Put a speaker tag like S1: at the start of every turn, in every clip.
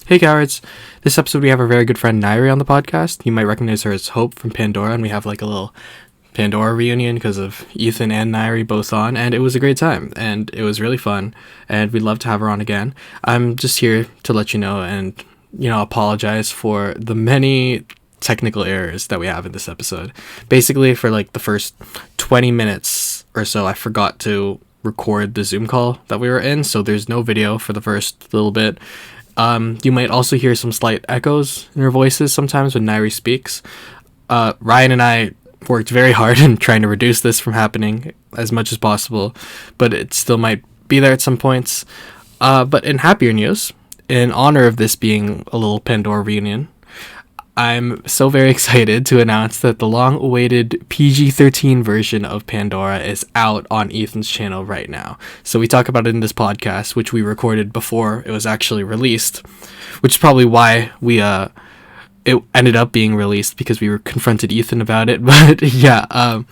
S1: Hey cowards, this episode we have our very good friend Nayiri on the podcast. You might recognize her as Hope from Pandora, and we have like a little Pandora reunion because of Ethan and Nayiri both on, and it was a great time, and it was really fun, and we'd love to have her on again. I'm just here to let you know and, apologize for the many technical errors that we have in this episode. Basically, for like the first 20 minutes or so, I forgot to record the Zoom call that we were in, so there's no video for the first little bit. You might also hear some slight echoes in her voices sometimes when Nayiri speaks. Ryan and I worked very hard in trying to reduce this from happening as much as possible, but it still might be there at some points. But in happier news, in honor of this being a little Pandora reunion, I'm so very excited to announce that the long-awaited PG-13 version of Pandora is out on Ethan's channel right now. So we talk about it in this podcast, which we recorded before it was actually released, which is probably why it ended up being released, because we confronted Ethan about it. But yeah,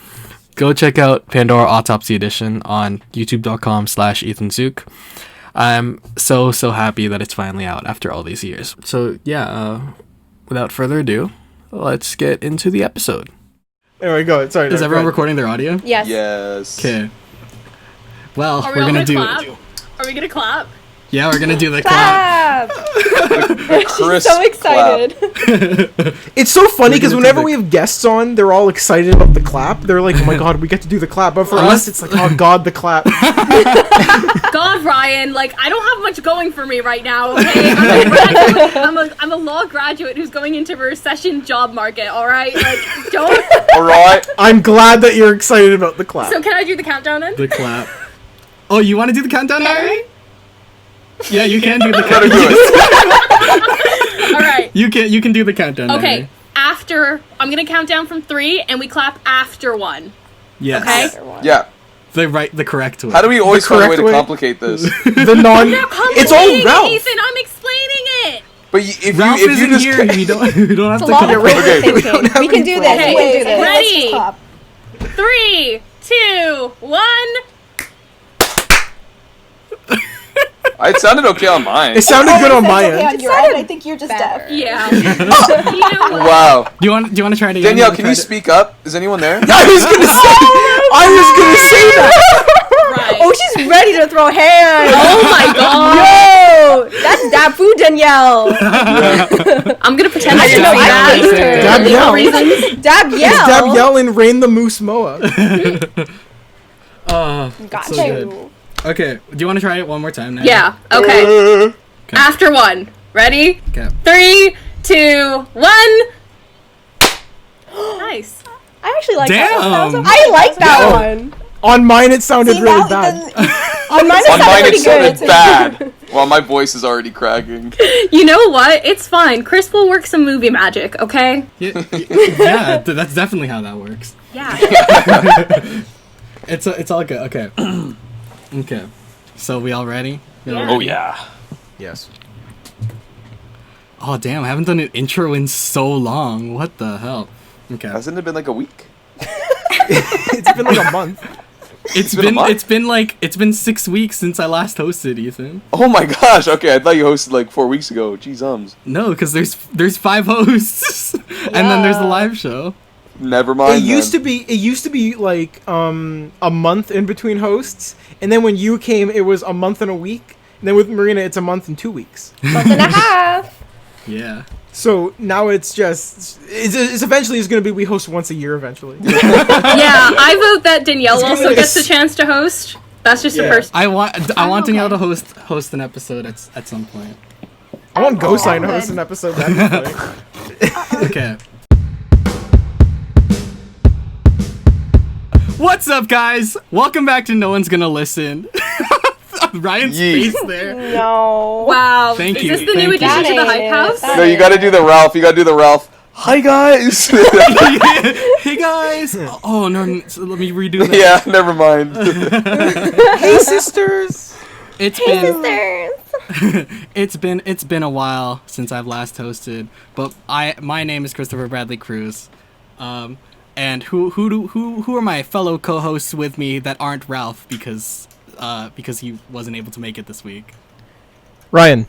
S1: go check out Pandora Autopsy Edition on youtube.com/EthanZuk. I'm so happy that it's finally out after all these years. So yeah, without further ado, let's get into the episode.
S2: There we go. Sorry.
S1: Is everyone recording their audio?
S3: Yes.
S4: Yes.
S1: Okay. Well,
S3: Are we
S1: we're
S3: all
S1: gonna do.
S3: clap? Are we gonna clap?
S1: Yeah, we're gonna do the clap.
S3: She's so excited.
S2: It's so funny because whenever we have guests on, they're all excited about the clap. They're like, "Oh my god, we get to do the clap!" But for us, it's like, "Oh god, the clap."
S3: God, Ryan, like I don't have much going for me right now. Okay, I'm a graduate. I'm a law graduate who's going into a recession job market. All right, like don't.
S4: All right.
S2: I'm glad that you're excited about the clap.
S3: So can I do the countdown then?
S1: The clap. Oh, you want to do the countdown, Nayiri? Yeah, you can do the
S4: Gotta
S1: countdown.
S4: do it.
S3: All right.
S1: You can do the countdown.
S3: Okay.
S1: Nayiri.
S3: After I'm gonna count down from 3, and we clap after 1.
S1: Yes.
S3: Okay.
S4: Yeah.
S1: The correct way.
S4: How do we always find a way
S2: correct
S4: to
S2: way?
S4: complicate this?
S2: The non. It's all Ralph.
S3: Ethan, I'm explaining it.
S4: But if
S1: Ralph
S4: you
S1: isn't
S4: just
S1: here. We don't have
S5: It's
S1: to
S5: a lot
S1: come.
S5: of
S4: Okay.
S5: thinking. We can do this.
S3: Okay,
S5: We can do this.
S3: ready?
S5: Let's just clap.
S3: 3, 2, 1.
S4: It sounded okay on mine.
S2: It sounded good on
S5: It's
S2: my
S5: okay
S2: end.
S5: on your end. I think you're just deaf.
S3: Yeah. You know what?
S4: Wow.
S1: Do you want to try it again?
S4: Danielle, can you speak up? Is anyone there?
S2: I was gonna say that.
S3: Right.
S5: Oh, she's ready to throw hands.
S3: Oh my god.
S5: Yo, that's dab food, Danielle.
S3: I'm gonna pretend I
S5: I
S3: didn't
S5: know,
S3: see
S5: I
S3: that.
S5: liked her.
S3: For legal
S2: Danielle.
S3: reasons.
S5: Dab
S2: It's
S5: yell.
S2: Danielle and Rain the Moose Moa.
S5: Got
S1: so
S5: you.
S1: good. Okay, do you want to try it one more time now?
S3: Yeah. Okay. After 1. Ready?
S1: Okay.
S3: 3, 2, 1. Nice.
S5: I actually like
S1: Damn.
S5: that one. I like that one.
S2: On mine, it sounded
S5: See,
S2: really
S5: now
S2: bad.
S5: On mine, it
S4: On
S5: sounded
S4: mine, it
S5: pretty
S4: sounded
S5: good.
S4: bad. Well, my voice is already cracking.
S3: You know what? It's fine. Chris will work some movie magic. Okay.
S1: Yeah, that's definitely how that works.
S3: Yeah.
S1: It's all good. Okay. Okay. So we all ready?
S3: Yeah.
S4: Oh, yeah.
S2: Yes.
S1: Oh damn! I haven't done an intro in so long. What the hell? Okay.
S4: Hasn't it been like a week?
S2: It's been like a month.
S1: It's
S4: been a month?
S1: it's been 6 weeks since I last hosted, Ethan.
S4: Oh my gosh. Okay, I thought you hosted like 4 weeks ago. Jeez,
S1: No, because there's 5 hosts, and then there's the live show.
S4: Never mind.
S2: It used to be like a month in between hosts, and then when you came, it was a month and a week. And then with Marina, it's a month and 2 weeks.
S5: Month and a half.
S1: Yeah.
S2: So now it's eventually going to be we host once a year eventually.
S3: Yeah. I vote that Danielle
S2: It's gonna be
S3: also
S2: like a
S3: gets the chance to host. That's just the first.
S1: I want
S3: okay.
S1: Danielle to host an episode at some point.
S2: I want Ghostline to
S5: good.
S2: host an episode. That'd be funny.
S1: Okay. What's up, guys? Welcome back to No One's Gonna Listen. Ryan's
S4: Yeet.
S1: face there.
S5: No.
S3: Wow.
S1: Thank
S3: Is
S1: you.
S3: this the
S1: Thank
S3: new
S1: you.
S3: addition to the
S5: That
S3: Hype
S5: ain't
S3: House?
S5: it.
S4: No, you gotta do the Ralph. You gotta do the Ralph. Hi, guys.
S1: Hey guys. Oh no, so let me redo that.
S4: Yeah, never mind.
S2: Hey, sisters.
S1: It's
S5: Hey,
S1: been
S5: sisters.
S1: it's been a while since I've last hosted, but my name is Kristoffer Bradley Cruz. And who are my fellow co-hosts with me that aren't Ralph because he wasn't able to make it this week?
S2: Ryan.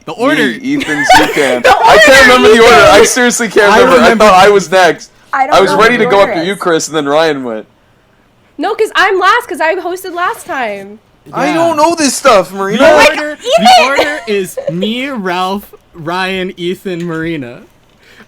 S1: The order.
S4: Me, Ethan, Zuchkan. I can't remember the order. I seriously can't remember. I thought I was next. I was ready to go after you, Chris, and then Ryan went.
S5: No, because I'm last, because I hosted last time.
S4: I don't know this stuff, Marina.
S1: The order is me, Ralph, Ryan, Ethan, Marina.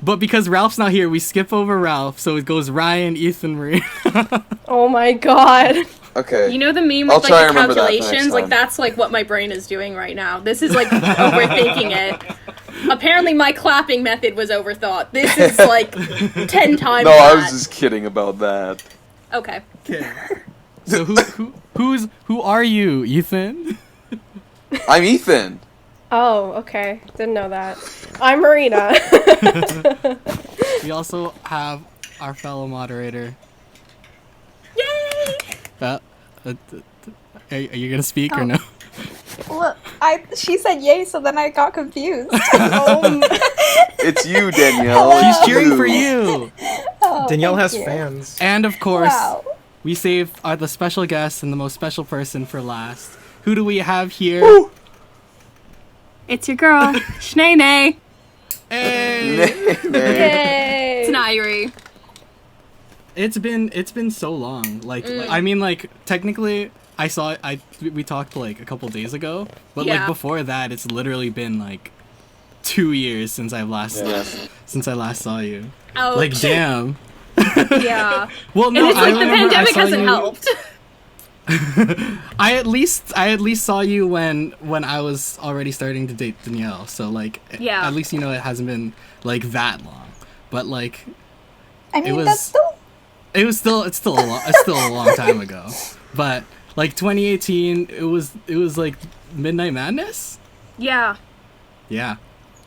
S1: But because Ralph's not here, we skip over Ralph, so it goes Ryan, Ethan, Marina.
S5: Oh my god.
S4: Okay.
S3: You know the meme
S4: I'll
S3: with
S4: try
S3: like
S4: and
S3: the
S4: remember that for next
S3: calculations? Like
S4: time.
S3: that's like what my brain is doing right now. This is like overthinking it. Apparently my clapping method was overthought. This is like 10 times
S4: No, I
S3: that.
S4: was just kidding about that.
S3: Okay.
S1: So who are you, Ethan?
S4: I'm Ethan.
S5: Oh, okay. Didn't know that. I'm Marina.
S1: We also have our fellow moderator.
S3: Yay!
S1: Are you gonna speak or no?
S6: Look, she said yay, so then I got confused.
S4: It's you, Danielle.
S6: Hello.
S1: She's cheering for you.
S6: Oh,
S2: Danielle
S6: thank
S2: has
S6: you.
S2: fans.
S1: And of course,
S6: Wow.
S1: we saved the special guest and the most special person for last. Who do we have here?
S3: It's your girl, Shnae.
S1: Hey!
S5: Yay.
S3: It's Nayiri.
S1: It's been so long. Like I mean, like technically, we talked like a couple days ago, but like
S3: Yeah.
S1: before that, it's literally been like 2 years since I last saw you.
S3: Ouch.
S1: Like damn.
S3: Yeah.
S1: Well, no,
S3: And it's
S1: I
S3: like the
S1: remember I
S3: pandemic
S1: saw
S3: hasn't
S1: you-
S3: helped.
S1: I at least saw you when I was already starting to date Danielle. So like,
S3: Yeah.
S1: at least you know it hasn't been like that long. But like,
S6: I mean,
S1: was-
S6: that's still.
S1: it's still a long time ago. But like 2018, it was like Midnight Madness.
S3: Yeah.
S1: Yeah,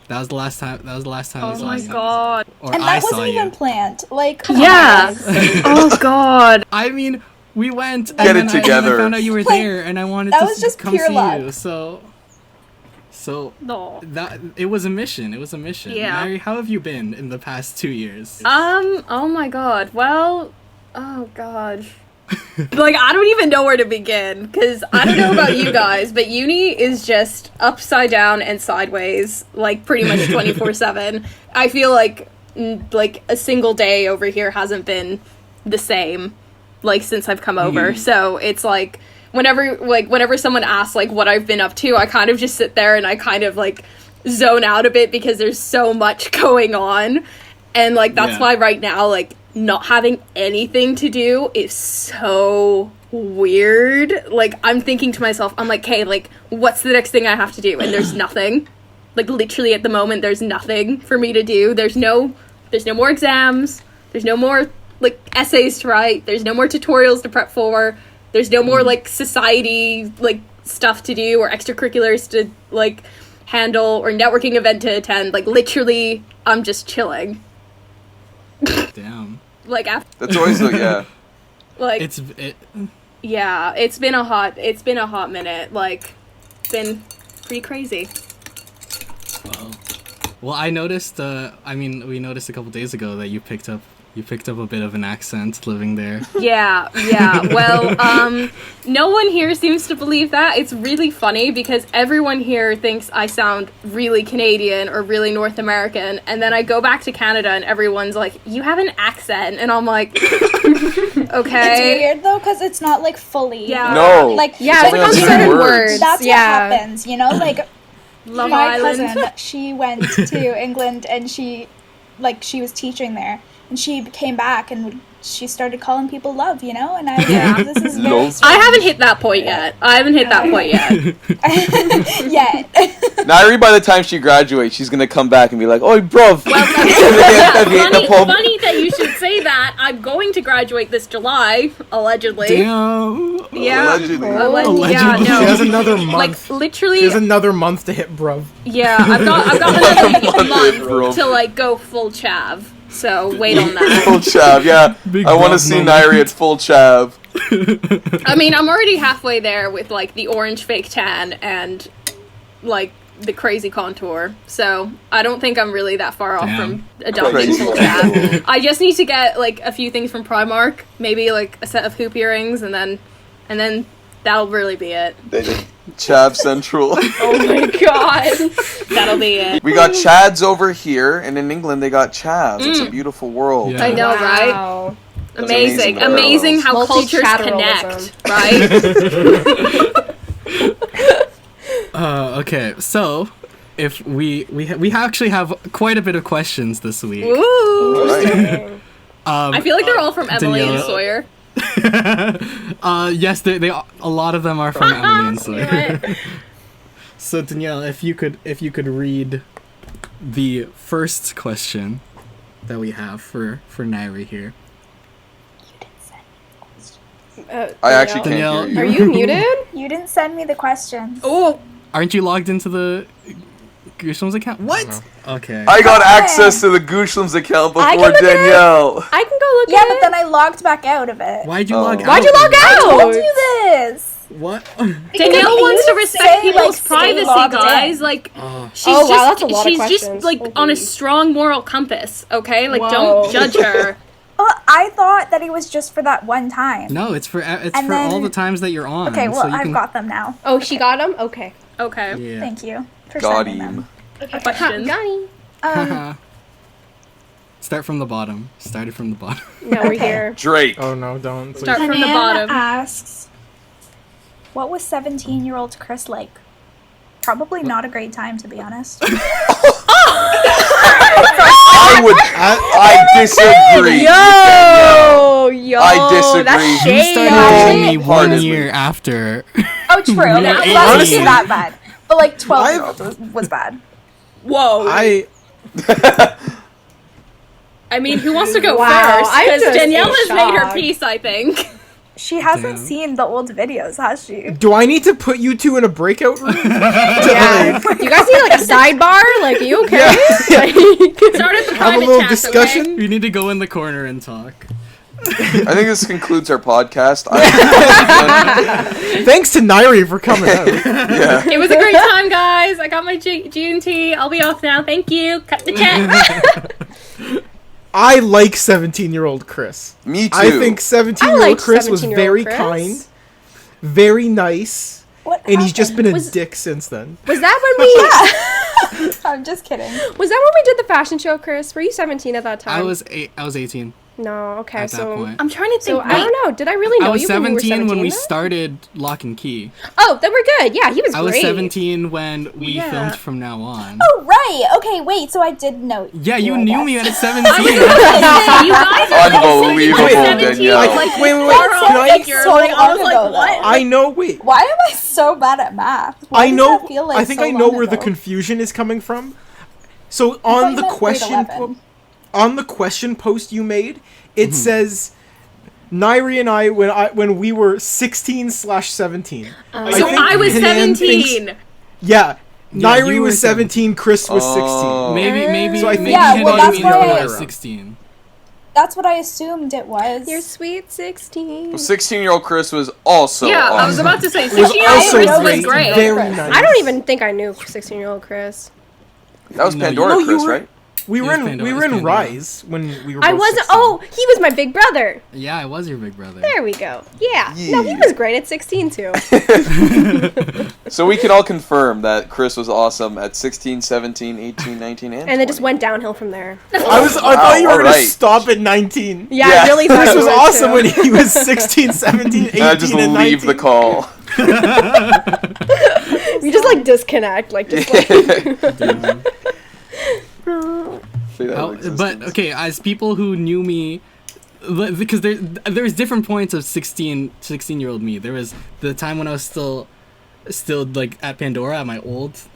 S1: that was the last time. I
S3: Oh
S1: saw
S3: my
S1: you.
S3: god.
S1: Or
S6: And
S1: I
S6: that
S1: saw
S6: wasn't
S1: you.
S6: even planned. Like, come
S3: Yeah.
S6: on, guys.
S3: Oh god.
S1: I mean, we went and
S4: Get it
S1: then I
S4: together.
S1: found out you were
S6: Like,
S1: there, and I wanted
S6: that
S1: to
S6: was just
S1: come
S6: pure
S1: see
S6: luck.
S1: you. So
S3: No.
S1: that it was a mission.
S3: Yeah.
S1: Mary, how have you been in the past 2 years?
S3: Oh my god. Well, oh god. Like, I don't even know where to begin, because I don't know about you guys, but uni is just upside down and sideways, like, pretty much 24/7. I feel like a single day over here hasn't been the same, like, since I've come over. So it's like, whenever someone asks, like, what I've been up to, I kind of just sit there and I kind of, like, zone out a bit, because there's so much going on. And, like, that's
S1: Yeah.
S3: why right now, like, not having anything to do is so weird. Like, I'm thinking to myself, I'm like, okay, like, what's the next thing I have to do? And there's nothing. Like, literally at the moment, there's nothing for me to do. There's no more exams. There's no more, like, essays to write. There's no more tutorials to prep for. There's no more, like, society, like, stuff to do or extracurriculars to, like, handle or networking event to attend. Like, literally, I'm just chilling.
S1: Damn.
S3: Like, after,
S4: That's always the, yeah.
S3: like,
S1: It
S3: yeah, it's been a hot minute. Like, been pretty crazy.
S1: well, I noticed. We noticed a couple days ago that you picked up a bit of an accent living there.
S3: Yeah. Well, no one here seems to believe that. It's really funny because everyone here thinks I sound really Canadian or really North American, and then I go back to Canada and everyone's like, "You have an accent," and I'm like, "Okay."
S6: It's weird though, because it's not like fully.
S3: Yeah.
S4: No.
S6: Like,
S5: Yeah,
S4: It's only
S5: like
S4: on
S5: on
S4: certain
S5: certain
S4: words.
S5: words.
S6: that's
S5: yeah.
S6: what happens, you know? Like,
S3: Love
S6: my
S3: Island.
S6: cousin, she went to England and she was teaching there. And she came back and she started calling people love, you know? And I was like, this is very
S4: Love.
S3: I haven't hit that point yet.
S6: yet.
S4: Nayiri, by the time she graduates, she's gonna come back and be like, "Oh, bruv."
S3: Well, funny that you should say that. I'm going to graduate this July, allegedly.
S1: Damn.
S3: Yeah.
S4: Allegedly.
S3: Yeah,
S1: Allegedly.
S3: no.
S2: She has another
S3: Like,
S2: month.
S3: literally,
S2: She has another month to hit bruv.
S3: yeah, I've got another
S4: Month, bro.
S3: month to, like, go full chav. So, wait on that.
S4: Full chav, yeah.
S1: Big
S4: I want to
S1: bruv
S4: see
S1: moment.
S4: Nayiri at full chav.
S3: I mean, I'm already halfway there with, like, the orange fake tan and, like, the crazy contour. So, I don't think I'm really that far off
S1: Damn.
S3: from adopting
S4: Crazy
S3: full
S4: contour.
S3: chav. I just need to get, like, a few things from Primark. Maybe, like, a set of hoop earrings, and then that'll really be it.
S4: Chav Central.
S5: Oh my god.
S3: That'll be it.
S4: We got Chads over here, and in England they got Chavs. It's a beautiful world.
S1: Yeah.
S3: I know, right?
S5: Wow.
S3: Amazing.
S4: That's
S3: Amazing how cultures
S5: Multi-chatteralism.
S3: connect, right?
S1: Okay, so if we actually have quite a bit of questions this week.
S3: Ooh.
S5: Interesting.
S3: I feel like they're all from Emily and
S1: Danielle.
S3: Sawyer.
S1: Yes, they a lot of them are from Emily and Sawyer. So Danielle, if you could read the first question that we have for Nayiri here.
S4: I actually
S1: Danielle,
S4: can't
S5: Are
S4: hear you.
S5: you muted?
S6: You didn't send me the questions.
S3: Oh,
S1: Aren't you logged into the GOOSHLEMS account? What? Okay.
S4: I got
S6: Okay.
S4: access to the GOOSHLEMS account
S5: I can
S4: before
S5: look at it.
S4: Danielle.
S5: I can go look
S6: Yeah,
S5: at
S6: but
S5: it.
S6: then I logged back out of it.
S1: Why'd you
S4: Oh.
S1: log out?
S5: Why'd you log
S6: I
S5: out?
S6: told you this.
S1: What?
S3: Danielle wants to respect
S6: say,
S3: people's
S6: like, stay
S3: privacy,
S6: logged in.
S3: guys. Like, she's
S5: Oh, wow,
S3: just
S5: that's a lot of
S3: she's just
S5: questions.
S3: like on a
S5: Okay.
S3: strong moral compass. Okay, like
S5: Whoa.
S3: don't judge her.
S6: Well, I thought that it was just for that one time.
S1: No, it's for
S6: And
S1: all
S6: then-
S1: the times that you're on.
S6: Okay, well,
S1: so you
S6: I've
S1: can,
S6: got them now.
S5: Oh, she got him? Okay.
S3: Okay.
S1: Yeah.
S6: Thank you for
S4: Got
S6: sending
S4: him.
S6: them.
S3: Questions.
S5: Got him.
S1: Start from the bottom. Started from the bottom.
S5: Now we're
S6: Okay.
S5: here.
S4: Drake.
S2: Oh no, don't.
S3: Start
S2: Please.
S3: from the
S6: Hannah
S3: bottom.
S6: asks, what was 17-year-old Chris like? Probably not a great time, to be honest.
S4: I disagree.
S5: Yo,
S4: I disagree.
S5: That's
S4: You
S1: You
S5: shade.
S1: started
S6: Yeah.
S1: dating me one
S4: Wholeheartedly.
S1: year after.
S6: Oh, true. Okay,
S1: Yeah,
S6: well, that wasn't
S1: 18.
S6: that bad. But like 12-year-old was bad.
S3: Whoa.
S2: I
S3: I mean, who wants to go
S5: Wow,
S3: first?
S5: I'm
S3: Because
S5: just
S3: Danielle
S5: in
S3: has made her
S5: shock.
S3: peace, I think.
S6: She hasn't
S1: Damn.
S6: seen the old videos, has she?
S2: do I need to put you two in a breakout room?
S5: Yeah. You guys need like a sidebar? Like, are you okay? Like,
S3: Start at the
S2: Have a
S3: private
S2: little
S3: chat,
S2: discussion.
S3: okay?
S1: We need to go in the corner and talk.
S4: I think this concludes our podcast.
S2: Thanks to Nayiri for coming out.
S4: Yeah.
S3: It was a great time, guys. I got my G&T. I'll be off now. Thank you. Cut the chat.
S2: I like 17-year-old Chris.
S4: Me too.
S2: I think 17-year-old
S5: liked
S2: Chris was
S5: 17-year-old
S2: very
S5: Chris.
S2: kind, very nice,
S6: What
S2: and he's just been a
S6: happened?
S2: dick since then.
S5: was that when we
S6: I'm just kidding.
S5: was that when we did the fashion show, Chris? Were you 17 at that time?
S1: I was 18
S5: No, okay,
S1: at that
S5: so
S1: point.
S3: I'm trying to think.
S5: so I don't know. Did I really know
S1: I was
S5: you when you were
S1: 17 when we
S5: then?
S1: started Lock and Key.
S5: Oh, then we're good. Yeah, he was
S1: I was
S5: great.
S1: 17 when we
S3: Yeah.
S1: filmed From Now On.
S6: Oh, right. Okay, wait. So I did know.
S1: Yeah, you
S6: I
S1: knew
S6: guess.
S1: me at
S3: I
S1: 17.
S3: was gonna say, you guys are
S4: Unbelievable,
S3: like 17,
S4: Danielle.
S3: like
S2: Wait,
S3: this
S2: wait,
S3: far
S2: can
S3: off
S2: I-
S3: figure.
S6: so
S3: Like, I was
S6: long
S3: like,
S6: ago,
S3: what?
S2: I know. Wait,
S6: Why am I so bad at math? Why
S2: I
S6: does
S2: know.
S6: that feel like
S2: I think
S6: so
S2: I know
S6: long
S2: where the
S6: ago?
S2: confusion is coming from. So
S6: thought
S2: on
S6: you
S2: the
S6: meant grade
S2: question
S6: 11.
S2: on the question post you made, it says Nayiri and I when we were 16/17.
S3: So I was 17.
S2: Yeah,
S1: Yeah,
S2: Nayiri
S1: you were
S2: was 17. Chris was 16.
S4: Oh.
S1: Maybe
S2: So I think-
S1: maybe
S6: Yeah,
S1: you
S6: well,
S1: had
S6: that's
S1: me when
S6: why
S1: I
S2: I-
S1: was 16.
S6: That's what I assumed it was.
S5: You're sweet 16.
S4: 16-year-old Chris was also
S3: Yeah,
S4: awesome.
S3: I was about to say,
S2: was
S3: 16-year-old
S2: also
S3: Chris was
S2: great,
S3: great.
S2: very nice.
S5: I don't even think I knew 16-year-old Chris.
S4: That was
S1: No,
S4: Pandora
S2: No, you
S4: Chris,
S2: were-
S4: right?
S2: We were
S1: It was
S2: in
S1: Pandora,
S2: we
S1: it
S2: were
S1: was
S2: in
S1: Pandora.
S2: Rise when we were.
S5: I
S2: both
S5: wasn't.
S2: 16.
S5: Oh, he was my big brother.
S1: Yeah, I was your big brother.
S5: There we go. Yeah. No, he
S4: Yeah.
S5: was great at 16 too.
S4: So we can all confirm that Chris was awesome at 16, 17, 18, 19, and
S5: And it just
S4: 20.
S5: went downhill from there.
S2: I thought you were gonna
S4: alright.
S2: stop at 19.
S5: Yeah,
S4: Yeah.
S5: I really thought
S2: Chris
S5: you
S2: was
S5: were
S2: awesome
S5: too.
S2: when he was 16, 17, 18,
S4: And I just
S2: and 19.
S4: leave the call.
S5: You just like disconnect, like just like.
S4: Fade out of
S1: But
S4: existence.
S1: okay, as people who knew me, because there's different points of 16-year-old me. There was the time when I was still like at Pandora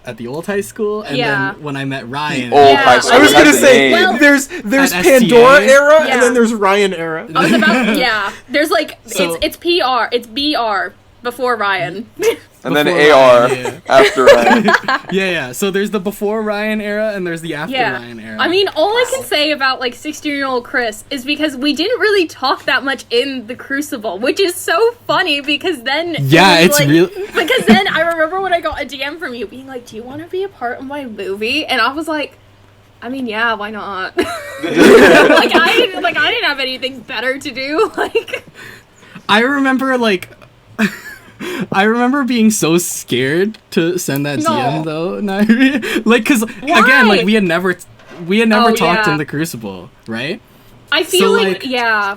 S1: at the old high school, and
S3: Yeah.
S1: then when I met Ryan.
S4: Old
S3: Yeah,
S4: high school.
S2: I was
S3: That's
S2: gonna
S4: the
S2: say
S4: name.
S3: Well-
S2: there's
S1: At
S2: Pandora
S1: STA?
S2: era
S3: Yeah.
S2: and then there's Ryan era.
S3: I was about, yeah. There's like,
S1: So-
S3: it's PR, it's BR before Ryan.
S4: and then
S1: Before
S4: AR
S1: Ryan, yeah.
S4: after Ryan.
S1: Yeah. So there's the before Ryan era and there's the after Ryan era.
S3: I mean, all I can say about like 16-year-old Chris is because we didn't really talk that much in the Crucible, which is so funny because then
S1: Yeah,
S3: it was,
S1: it's
S3: like,
S1: real-
S3: because then I remember when I got a DM from you being like, "Do you want to be a part of my movie?" And I was like, I mean, yeah, why not? I didn't have anything better to do. Like,
S1: I remember like I remember being so scared to send that DM though, Nayiri. Like, cause again, like we had never talked in the Crucible, right?
S3: I feel yeah.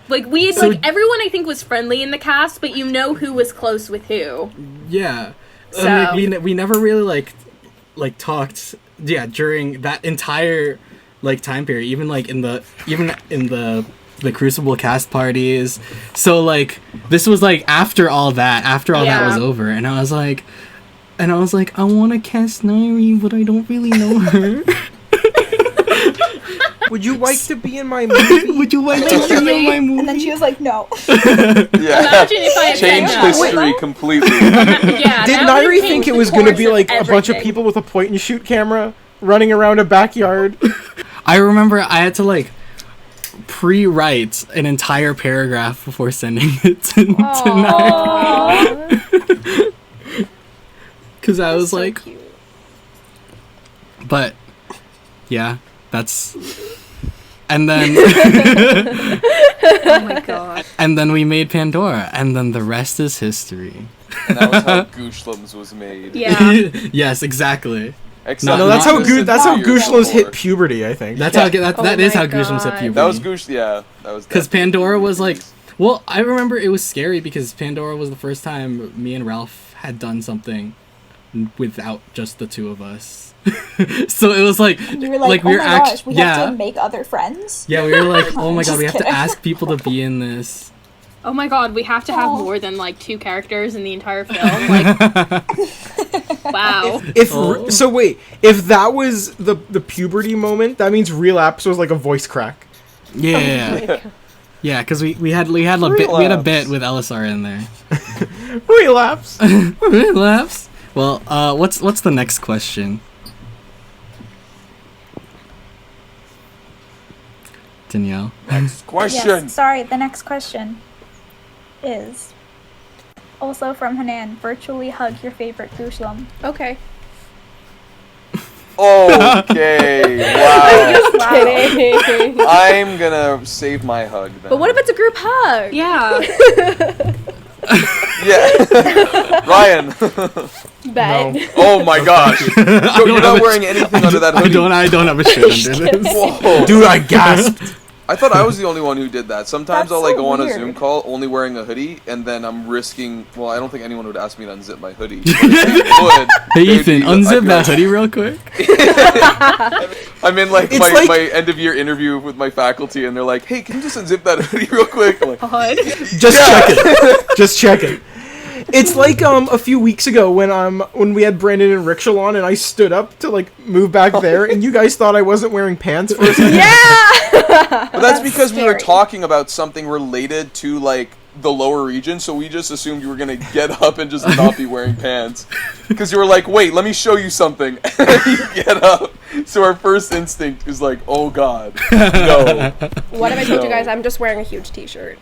S3: Like we had, like everyone I think was friendly in the cast, but you know who was close with who.
S1: Yeah.
S3: So
S1: like, we never really like talked during that entire like time period, even in the Crucible cast parties. So like this was like after all that was over, and I was like I want to cast Nayiri, but I don't really know her.
S2: Would you like to be in my movie?
S1: Would you like to be in my movie?
S6: And then she was like, no.
S3: Imagine if I had
S4: changed history completely.
S2: Did Nayiri think it was going to be like a bunch of people with a point and shoot camera running around a backyard?
S1: I remember I had to like pre-write an entire paragraph before sending it tonight. Because I was so like, cute. But yeah, that's. And then
S3: oh my god.
S1: And then we made Pandora, and then the rest is history.
S4: And that was how GOOSHLEMS was made.
S3: Yeah.
S1: Yes, exactly.
S2: That's how GOOSHLEMS hit puberty, I think.
S1: That's how that is how GOOSHLEMS hit puberty.
S4: That was that was
S1: because Pandora was like, well, I remember it was scary because Pandora was the first time me and Ralph had done something without just the two of us. So it was like
S6: you were like,
S1: we were
S6: gosh, we have to make other friends.
S1: Yeah, we were like, oh my god, we have to ask people to be in this.
S3: Oh my god, we have to have more than like 2 characters in the entire film. Like, wow.
S2: So wait, if that was the puberty moment, that means Relapse was like a voice crack.
S1: Yeah. Yeah, because we had a bit with Elisar in there.
S2: Relapse.
S1: Relapse. Well, what's the next question? Danielle.
S4: Next question.
S6: Yes, sorry, the next question is also from Hanan. Virtually hug your favorite GOOSHLEM.
S5: Okay.
S4: Okay. Wow.
S5: I'm just kidding.
S4: I'm gonna save my hug then.
S5: But what if it's a group hug?
S3: Yeah.
S4: Yeah. Ryan.
S5: Bet.
S2: No.
S4: Oh my gosh. You're not wearing anything under that hoodie.
S1: I don't have a shirt under this.
S4: Whoa.
S2: Dude, I gasped.
S4: I thought I was the only one who did that. Sometimes
S6: That's
S4: I'll like
S6: so
S4: go on a
S6: weird.
S4: Zoom call only wearing a hoodie, and then I'm risking. Well, I don't think anyone would ask me to unzip my hoodie. But if they would,
S1: Hey Ethan, unzip that hoodie real quick.
S4: I'm in like my end of year interview with my faculty, and they're like, "Hey, can you just unzip that hoodie real quick?" I'm like,
S2: Just checking. It's like a few weeks ago when we had Brandon and Rickshaw on, and I stood up to like move back there, and you guys thought I wasn't wearing pants for a second.
S6: Yeah.
S4: But that's because we were talking about something related to like the lower region, so we just assumed you were gonna get up and just not be wearing pants. Because you were like, wait, let me show you something. And you get up. So our first instinct is like, oh god, no.
S5: What if I told you guys I'm just wearing a huge t-shirt?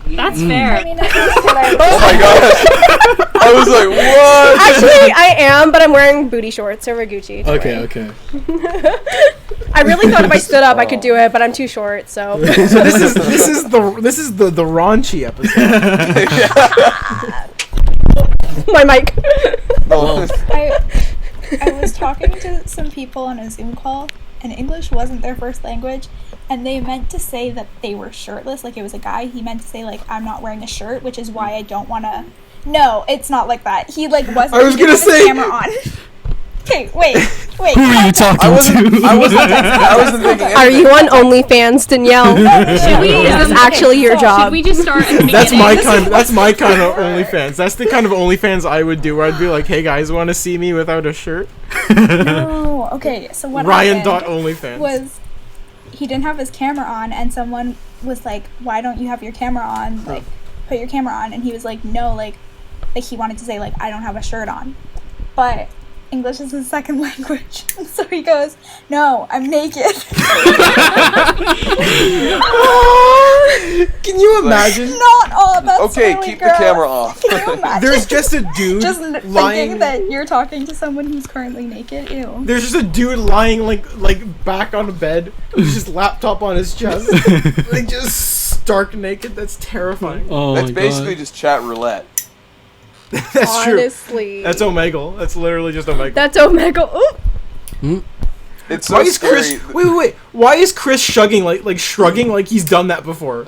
S3: That's fair.
S6: I mean, that's hilarious.
S4: Oh my gosh. I was like, what?
S5: Actually, I am, but I'm wearing booty shorts over Gucci.
S1: Okay.
S5: I really thought if I stood up I could do it, but I'm too short, so.
S2: So this is the raunchy episode.
S5: My mic.
S6: I was talking to some people on a Zoom call, and English wasn't their first language, and they meant to say that they were shirtless. Like, it was a guy. He meant to say, like, I'm not wearing a shirt, which is why I don't want to. No, it's not like that. He, like, wasn't.
S2: I was gonna say.
S6: Camera on. Okay, wait.
S1: Who are you talking to?
S4: I wasn't thinking anything.
S5: Are you on OnlyFans, Danielle?
S3: Should we,
S5: Is this actually your job?
S3: Should we just start at the
S2: That's
S3: beginning?
S2: my kind of OnlyFans. That's the kind of OnlyFans I would do, where I'd be like, hey guys, want to see me without a shirt?
S6: No. Okay, so what happened
S2: Ryan.OnlyFans
S6: was he didn't have his camera on, and someone was like, why don't you have your camera on? Like, put your camera on. And he was like, no, like he wanted to say, like, I don't have a shirt on. But English is his second language. And so he goes, no, I'm naked.
S2: Can you imagine?
S6: Not all. That's
S4: Okay,
S6: really
S4: keep
S6: gross.
S4: the camera off.
S6: Can you imagine?
S2: There's just a dude
S6: just
S2: lying.
S6: thinking that you're talking to someone who's currently naked. Ew.
S2: There's just a dude lying like back on a bed, with just laptop on his chest, like just stark naked. That's terrifying.
S1: Oh
S4: That's
S1: my
S4: basically
S1: god.
S4: just chat roulette.
S2: That's true.
S5: Honestly.
S2: That's Omegle. That's literally just Omegle.
S5: That's Omega. Ooh.
S4: It's so
S2: Why is
S4: scary.
S2: Chris? Wait. Why is Chris shrugging like shrugging like he's done that before?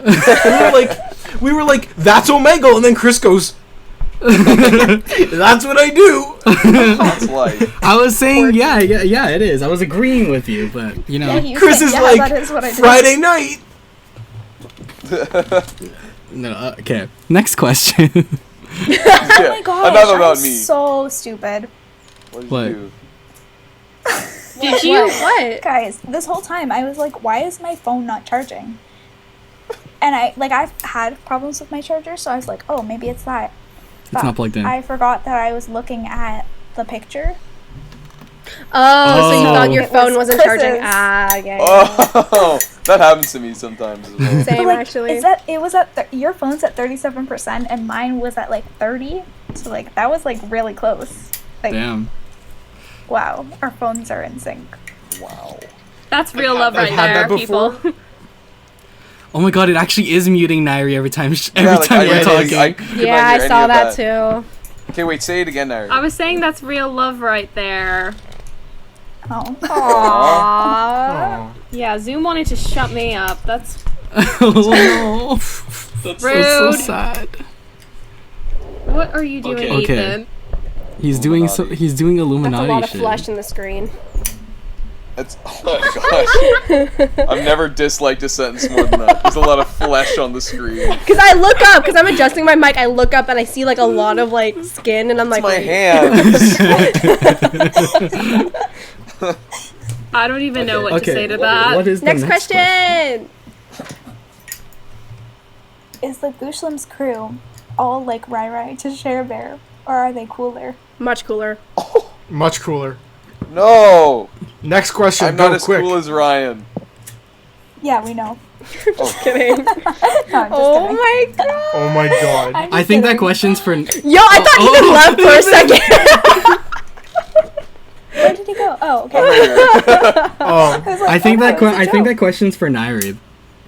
S2: we were like, that's Omegle, and then Chris goes, that's what I do.
S4: That's life.
S1: I was saying, yeah, it is. I was agreeing with you, but you know,
S6: Yeah, he was
S2: Chris
S6: like,
S2: is
S6: yeah,
S2: like,
S6: that is what I do.
S2: Friday night.
S1: no. Okay, next question.
S6: Oh my gosh,
S4: Enough about
S6: I'm
S4: me.
S6: so stupid.
S4: What did
S1: What?
S4: you do?
S3: Did you?
S5: What?
S6: Guys, this whole time I was like, why is my phone not charging? And I've had problems with my charger, so I was like, oh, maybe it's that.
S1: It's not plugged in.
S6: I forgot that I was looking at the picture.
S5: Oh, so you thought your
S6: It
S5: phone
S6: was
S5: wasn't charging?
S6: Chris's.
S5: Ah, yeah.
S4: Oh, that happens to me sometimes as well.
S5: Same,
S6: But, like,
S5: actually.
S6: is that it was at your phone's at 37% and mine was at like 30? So like that was like really close. Like
S1: Damn.
S6: wow, our phones are in sync.
S4: Wow.
S3: That's real love
S2: I've
S3: right
S2: had
S3: there,
S2: that before.
S3: people.
S1: Oh my god, it actually is muting Nayiri every time
S4: Yeah, like,
S1: you're
S4: I
S1: talking.
S4: could not
S5: Yeah,
S4: hear
S5: I
S4: any
S5: saw
S4: of
S5: that too.
S4: Okay, wait, say it again, Nayiri.
S3: I was saying that's real love right there.
S6: Oh.
S5: Aww.
S2: Aw.
S3: Yeah, Zoom wanted to shut me up. That's
S1: Oh no.
S3: rude.
S1: That's so sad.
S3: What are you doing,
S1: Okay.
S3: Ethan?
S1: He's doing
S4: Illuminati.
S1: he's doing
S5: That's
S1: Illuminati
S5: a lot of
S1: shit.
S5: flesh in the screen.
S4: That's, oh my gosh. I've never disliked a sentence more than that. There's a lot of flesh on the screen.
S5: Because I look up, because I'm adjusting my mic, I look up and I see like a lot of like skin, and I'm like,
S4: My
S5: wait.
S4: hands.
S3: I don't even know what to
S1: Okay,
S3: say to that.
S1: what is the
S5: Next
S1: next
S5: question.
S6: Is the GOOSHLEMS crew all like Rai to Share Bear, or are they cooler?
S5: Much cooler.
S2: Much cooler.
S4: No,
S2: Next question.
S4: I'm
S2: Go
S4: not as
S2: quick.
S4: cool as Ryan.
S6: Yeah, we know.
S5: Kidding.
S6: No, I'm just
S5: Oh
S6: kidding.
S5: my god.
S2: Oh my god.
S6: I'm
S1: I
S6: just
S1: think that
S6: kidding.
S1: question's for
S5: Yo, I thought
S1: Oh,
S5: Ethan
S1: oh.
S5: left for a second.
S6: Where did he go? Oh, okay.
S2: Oh.
S6: I was like,
S1: I think
S6: oh,
S1: that
S6: was a
S1: I think that
S6: joke.
S1: question's for Nayiri.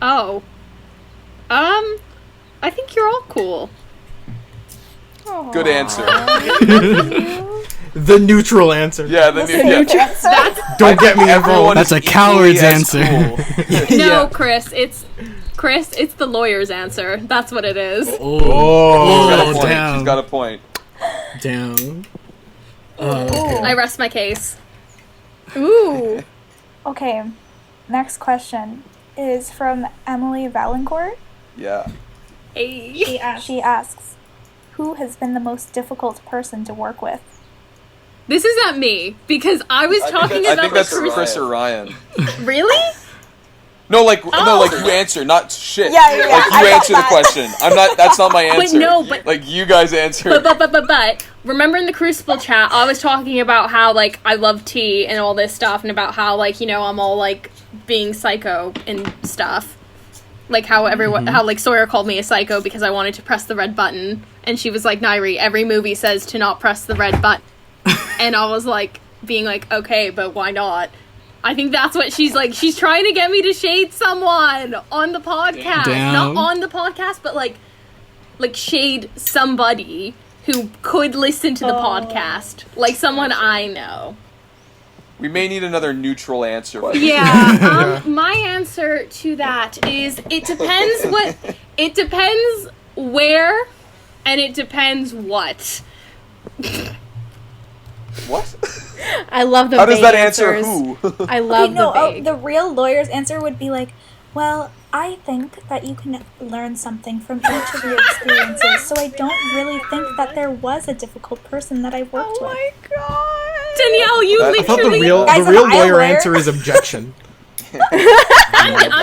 S3: Oh. I think you're all cool.
S4: Good answer.
S2: The neutral answer.
S4: Yeah, the
S6: Listen,
S4: new.
S6: answer.
S3: That's
S2: Don't get me
S4: Everyone
S2: involved.
S1: That's
S4: is
S1: a coward's
S4: equally as
S1: answer.
S4: cool.
S3: no,
S2: Yeah.
S3: Chris. It's the lawyer's answer. That's what it is.
S2: Oh.
S4: She's got a point.
S1: damn.
S4: She's got a point.
S1: Damn. Okay.
S3: I rest my case.
S5: Ooh.
S6: Okay, next question is from Emily Valancourt.
S4: Yeah.
S3: Hey.
S6: She asks, who has been the most difficult person to work with?
S3: This isn't me because I was talking
S4: I
S3: about
S4: think that's
S3: the
S4: Chris or Ryan.
S3: Really?
S4: No, like
S3: Oh.
S4: you answer, not shit.
S6: Yeah,
S4: Like you
S6: I got
S4: answer the
S6: that.
S4: question. I'm not. That's not my answer.
S3: no, but-
S4: like you guys answer.
S3: But remember in the Crucible chat, I was talking about how like I love tea and all this stuff, and about how like I'm all like being psycho and stuff. Like how everyone, how like Sawyer called me a psycho because I wanted to press the red button, and she was like, "Nayiri, every movie says to not press the red button," and I was like, being like, "Okay, but why not?" I think that's what she's like. She's trying to get me to shade someone on the podcast,
S1: Damn.
S3: not on the podcast, but like shade somebody who could listen to the podcast, like someone I know.
S4: We may need another neutral answer. for this.
S3: Yeah, my answer to that is it depends where, and it depends what.
S4: What?
S5: I love the
S4: How does
S5: vague
S4: that answer
S5: answers.
S4: who?
S5: I love
S6: Okay, no,
S5: the vague.
S6: the real lawyer's answer would be like, well, I think that you can learn something from each of your experiences, so I don't really think that there was a difficult person that I worked with.
S5: god.
S3: Danielle, you
S4: I
S2: I thought
S3: literally.
S6: Guys,
S2: the real
S6: am I a
S2: lawyer
S6: lawyer?
S2: answer is objection.
S3: I'm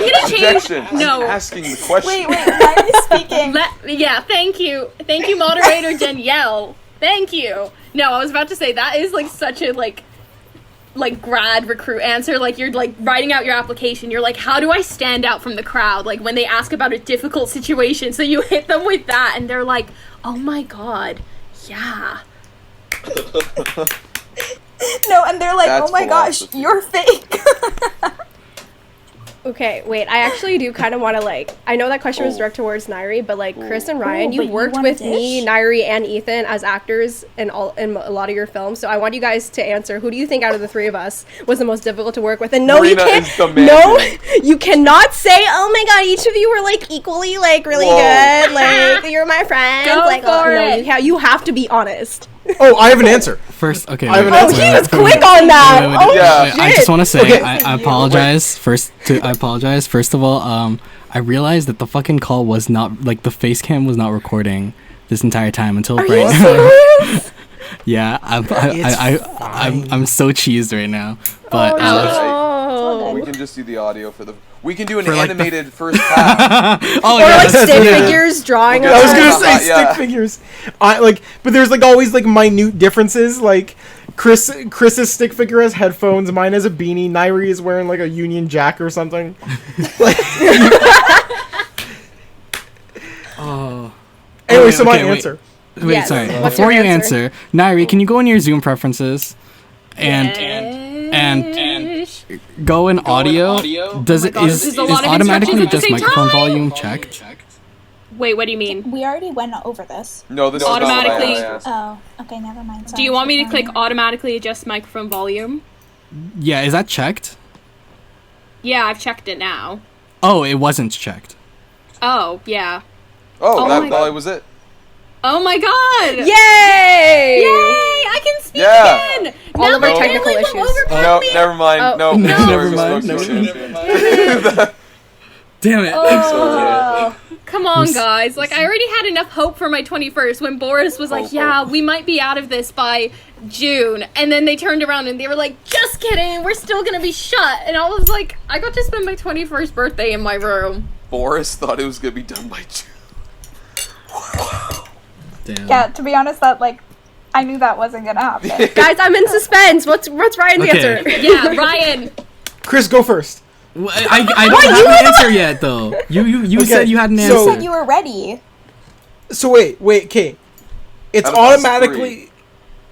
S3: gonna change.
S4: Objection.
S3: No.
S4: I'm asking the question.
S6: Wait, why are you speaking?
S3: Yeah, thank you, moderator Danielle. Thank you. No, I was about to say that is like such a like grad recruit answer. Like you're like writing out your application. You're like, how do I stand out from the crowd? Like when they ask about a difficult situation, so you hit them with that, and they're like, oh my god, yeah.
S6: No, and they're like,
S4: That's
S6: oh my gosh,
S4: philosophy.
S6: you're fake.
S5: Okay, wait. I actually do kind of want to like. I know that question was directed towards Nayiri, but like Chris and Ryan,
S6: but
S5: you
S6: you
S5: worked
S6: want a
S5: with me,
S6: dish?
S5: Nayiri, and Ethan as actors in a lot of your films. So I want you guys to answer. Who do you think out of the three of us was the most difficult to work with? And no,
S4: Marina
S5: you can't.
S4: is demanding.
S5: No, you cannot say, "Oh my god, each of you were like equally like really
S4: Whoa.
S5: good. Like you're my friends."
S3: Go
S5: like
S3: for
S5: no,
S3: it.
S5: you have to be honest.
S2: Oh, I have an answer.
S1: First, okay.
S2: I have an
S5: Oh,
S2: answer.
S5: he was quick on that.
S1: Wait,
S5: Oh
S4: Yeah.
S5: shit.
S1: I just want to say,
S2: Okay.
S1: I apologize. I apologize. First of all, I realized that the fucking call was not, like, the face cam was not recording this entire time until right
S5: you
S1: now.
S5: serious?
S1: Yeah, I'm so cheesed right now. But
S5: Oh.
S4: We can just do the audio for the. We can do an
S1: For, like, the-
S4: animated first half.
S1: oh
S5: Or like
S2: that's-
S5: stick
S2: yeah.
S5: figures drawing.
S4: We'll
S2: I
S5: on
S2: was
S4: do
S2: gonna
S5: it.
S2: say
S4: Yeah.
S2: stick figures. But there's like always like minute differences. Like Chris's stick figure has headphones. Mine has a beanie. Nayiri is wearing like a Union Jack or something. Like,
S1: Oh.
S2: anyway, so my
S1: Okay, wait.
S2: answer.
S1: Wait,
S5: Yes.
S1: sorry.
S5: What's
S1: Before
S5: your
S1: you
S5: answer?
S1: answer, Nayiri, can you go in your Zoom preferences and go in audio? Does it
S3: God,
S1: is
S3: this is a lot of
S1: automatically
S3: instructions at the
S1: just
S3: same
S1: microphone
S3: time.
S1: volume checked?
S3: Wait, what do you mean?
S6: We already went over this.
S4: No, this
S3: Automatically-
S4: is not what I asked.
S6: Oh, okay, never mind.
S3: Do
S6: Sorry,
S3: you want me to
S6: sorry.
S3: click automatically adjust microphone volume?
S1: Yeah, is that checked?
S3: Yeah, I've checked it now.
S1: Oh, it wasn't checked.
S3: Oh, yeah.
S4: Oh,
S3: Oh
S4: that
S3: my
S4: probably was it.
S3: Oh my god!
S5: Yay!
S3: Yay! I can speak
S4: Yeah.
S3: again!
S5: All
S3: Now
S5: of our
S3: my
S5: technical
S3: family
S5: issues.
S3: will overpower
S4: No,
S3: me.
S4: never mind.
S5: Oh.
S4: No,
S3: No.
S4: sorry,
S1: Never
S4: we
S1: mind,
S4: spoke too
S1: never
S4: soon.
S1: Damn it.
S3: Oh, come on, guys. Like, I already had enough hope for my 21st when Boris was like, yeah, we might be out of this by June. And then they turned around and they were like, just kidding, we're still gonna be shut. And I was like, I got to spend my 21st birthday in my room.
S4: Boris thought it was gonna be done by June.
S1: Damn.
S6: Yeah, to be honest, that like, I knew that wasn't gonna happen.
S5: Guys, I'm in suspense. What's Ryan's
S1: Okay.
S5: answer?
S3: Yeah, Ryan.
S2: Chris, go first.
S1: I don't have an answer yet, though. You
S2: Okay,
S1: said you had an
S2: so-
S1: answer.
S6: You said you were ready.
S2: So wait, okay. It's
S4: Out of us
S2: automatically.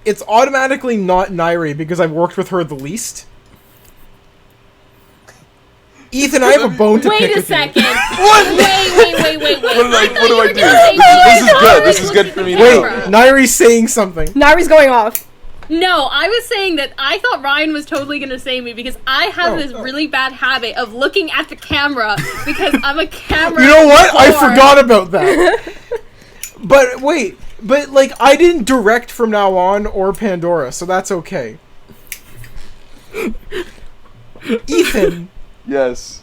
S2: It's automatically not Nayiri because I've worked with her the least. Ethan, I have a bone to pick
S3: Wait a
S2: with
S3: second.
S2: What?
S3: Wait.
S4: What do I do?
S3: This
S4: This is good. This is good for me
S2: you.
S4: to
S2: Wait,
S4: know.
S2: Nayiri's saying something.
S5: Nayiri's going off.
S3: No, I was saying that I thought Ryan was totally gonna say me because I have this really bad habit of looking at the camera because I'm a camera.
S2: You know what? I
S3: whore.
S2: forgot about that. But wait, but like I didn't direct from now on or Pandora, so that's okay. Ethan,
S4: Yes.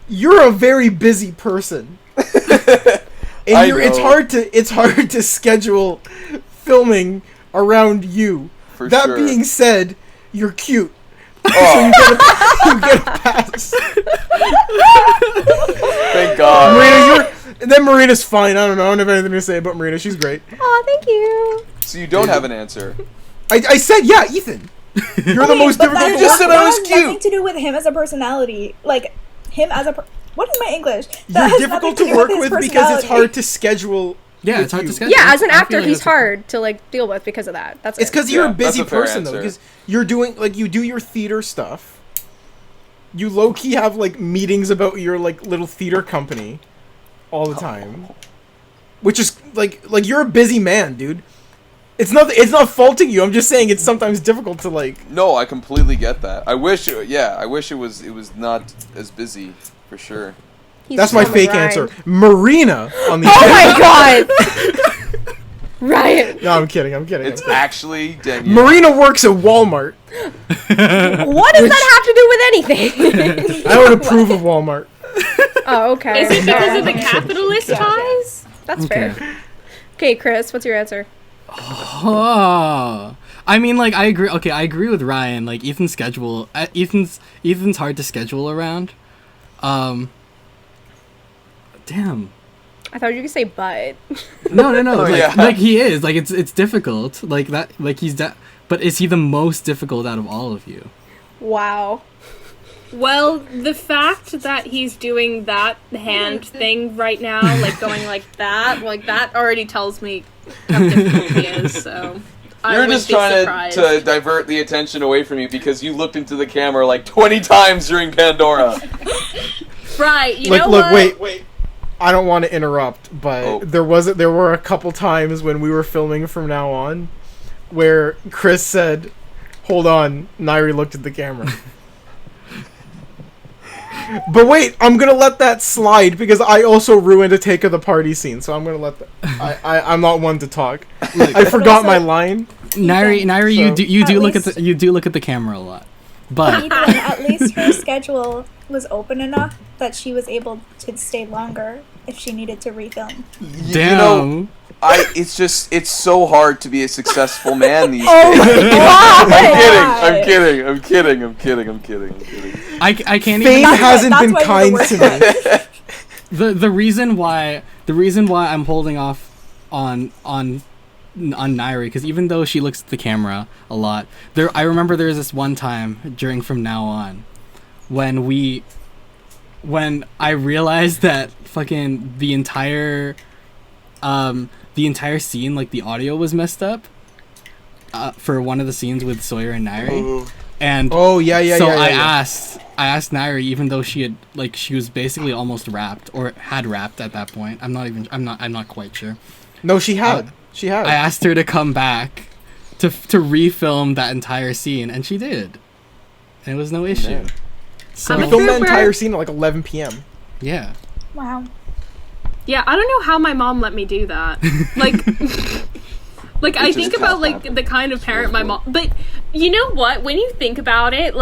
S2: you're a very busy person. And
S4: I
S2: it's
S4: know.
S2: hard to schedule filming around you.
S4: For
S2: That
S4: sure.
S2: being said, you're cute.
S4: Oh,
S2: You get a pass.
S4: thank God.
S2: Marina, and then Marina's fine. I don't know. I don't have anything to say about Marina. She's great.
S5: Oh, thank you.
S4: So you don't have an answer.
S2: I said, yeah, Ethan. You're the most
S6: But
S2: difficult.
S6: that
S4: You just said I was
S6: has nothing
S4: cute.
S6: to do with him as a personality. Like, him as a what is my English? That
S2: You're
S6: has
S2: difficult
S6: nothing
S2: to
S6: do
S2: work
S6: his
S2: with because it's
S6: personality.
S2: hard to schedule.
S1: Yeah,
S2: with
S1: it's hard
S2: you.
S1: to schedule.
S5: Yeah, as an
S1: I feel
S5: actor,
S1: like
S5: he's
S1: that's a-
S5: hard to like deal with because of that. That's
S2: It's
S5: it.
S2: because you're a
S4: Yeah, that's
S2: busy
S4: a fair
S2: person though.
S4: answer.
S2: Because you're doing like you do your theater stuff. You low key have like meetings about your like little theater company, all the time, which is like you're a busy man, dude. It's not faulting you. I'm just saying it's sometimes difficult to like.
S4: No, I completely get that. I wish it was not as busy for sure.
S5: He's
S2: That's my
S5: on the
S2: fake
S5: grind.
S2: answer. Marina on the.
S5: Oh my god! Ryan,
S2: No, I'm kidding.
S4: It's actually Danielle.
S2: Marina works at Walmart.
S5: what does that have to do with anything?
S2: I don't approve of Walmart.
S5: Oh, okay.
S3: Is it because of the capitalist ties?
S5: That's
S1: Okay.
S5: fair. Okay, Chris, what's your answer?
S1: Oh. I mean, like, I agree. Okay, I agree with Ryan. Like, Ethan's schedule. Ethan's hard to schedule around. Damn.
S5: I thought you could say but.
S1: No.
S4: Oh,
S1: like,
S4: yeah.
S1: like he is. Like, it's difficult. Like that. Like he's But is he the most difficult out of all of you?
S5: Wow.
S3: Well, the fact that he's doing that hand thing right now, like going like that already tells me how difficult he is, so
S4: You're
S3: would
S4: just
S3: be
S4: trying
S3: surprised.
S4: to divert the attention away from you because you looked into the camera like 20 times during Pandora.
S3: Right, you
S2: Look,
S3: know
S2: look,
S3: what?
S2: wait. I don't want to interrupt, but
S4: Oh.
S2: there were a couple times when we were filming from now on where Chris said, "Hold on," Nayiri looked at the camera. But wait, I'm gonna let that slide because I also ruined a take of the party scene, so I'm gonna let that. I'm not one to talk. I forgot my line.
S7: Nayiri,
S2: So-
S7: you do
S6: At
S7: look at
S6: least-
S7: the look at the camera a lot, but
S6: Ethan, at least her schedule was open enough that she was able to stay longer if she needed to refilm.
S7: damn.
S4: You know, it's so hard to be a successful man these days. I'm kidding.
S7: I can't
S2: Fame
S7: even.
S2: hasn't
S6: that's
S2: been
S6: why you're
S2: kind
S6: the
S2: to me.
S7: The reason why I'm holding off on Nayiri, because even though she looks at the camera a lot, I remember there was this one time during From Now On when I realized that fucking the entire scene, like the audio was messed up for one of the scenes with Sawyer and Nayiri. And
S2: Oh yeah.
S7: so I asked Nayiri, even though she was basically almost wrapped or had wrapped at that point. I'm not quite sure.
S2: No, she had. She had.
S7: I asked her to come back to refilm that entire scene, and she did, and it was no issue.
S4: Man.
S7: So
S3: I'm
S2: We
S3: a
S2: filmed the
S3: trooper.
S2: entire scene at like 11 p.m.
S7: yeah,
S6: Wow.
S3: Yeah, I don't know how my mom let me do that. Like, I think
S4: just
S3: about
S4: can't
S3: like
S4: happen.
S3: the kind of parent my mom. But you know what? When you think about it,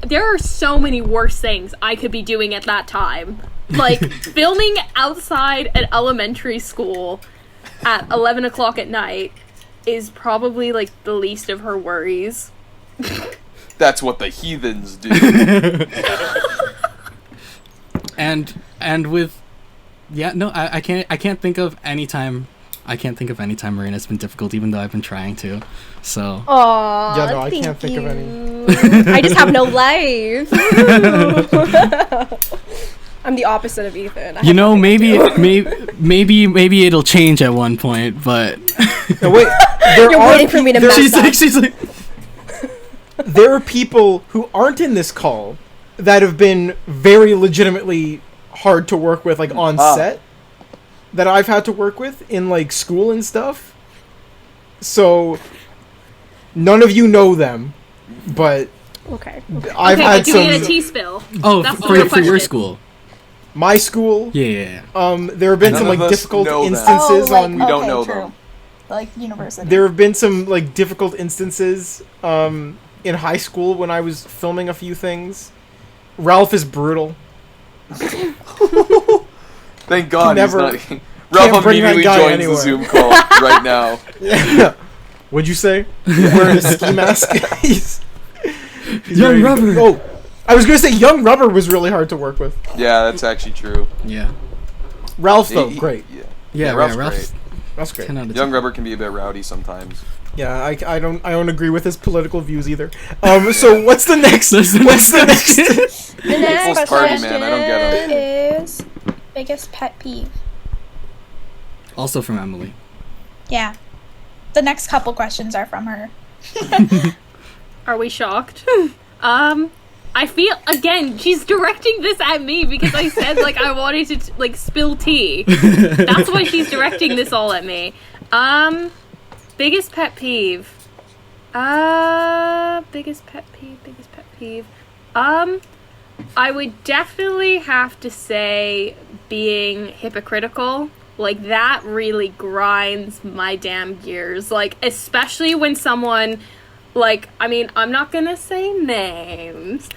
S3: there are so many worse things I could be doing at that time. Like filming outside an elementary school at 11 o'clock at night is probably like the least of her worries.
S4: That's what the heathens do.
S7: and with I can't think of any time. I can't think of any time Marina's been difficult, even though I've been trying to. So
S5: Aw,
S2: Yeah, no, I
S5: thank
S2: can't think of any.
S5: you. I just have no life. I'm the opposite of Ethan. I
S7: you
S5: have
S7: know,
S5: nothing to do.
S7: maybe it'll change at one point, but
S2: No, wait. There
S5: You're
S2: are
S5: waiting for me to
S2: there-
S5: mess
S7: she's like
S2: There are people who aren't in this call that have been very legitimately hard to work with, like on set, that I've had to work with in like school and stuff. So none of you know them, but
S5: Okay.
S2: I've
S3: Okay,
S2: had
S3: do we get a
S2: some.
S3: tea spill?
S7: oh
S3: That's the
S7: for
S3: real
S7: your
S3: question.
S7: school.
S2: My school.
S7: Yeah.
S2: There have been
S4: None
S2: some
S4: of
S2: like
S4: us
S2: difficult
S4: know them.
S2: instances on.
S4: We don't know
S6: true.
S4: them.
S6: Like university.
S2: There have been some like difficult instances in high school when I was filming a few things. Ralph is brutal.
S4: Thank God
S2: Never-
S4: he's not. Ralph
S2: bring that
S4: immediately
S2: guy
S4: joins
S2: anywhere.
S4: the Zoom call right now.
S2: Yeah. What'd you say? Wearing a ski mask. he's
S7: Young
S2: very-
S7: Rubber.
S2: Oh, I was gonna say Young Rubber was really hard to work with.
S4: Yeah, that's actually true.
S7: Yeah.
S2: Ralph though,
S4: He-
S2: great.
S7: Yeah,
S4: Ralph's
S7: Ralph's
S4: great.
S2: That's great.
S7: 10 out of 10.
S4: Young Rubber can be a bit rowdy sometimes.
S2: Yeah, I don't agree with his political views either. So what's the next?
S7: That's the
S2: What's the
S7: next
S2: next?
S6: The next
S4: People's party, man. I don't get 'em.
S6: is biggest pet peeve.
S7: Also from Emily.
S6: Yeah. The next couple questions are from her.
S3: Are we shocked? I feel again she's directing this at me because I said like I wanted to like spill tea. That's why she's directing this all at me. Biggest pet peeve. Biggest pet peeve. I would definitely have to say being hypocritical. Like that really grinds my damn gears. Like especially when someone like, I mean, I'm not gonna say names,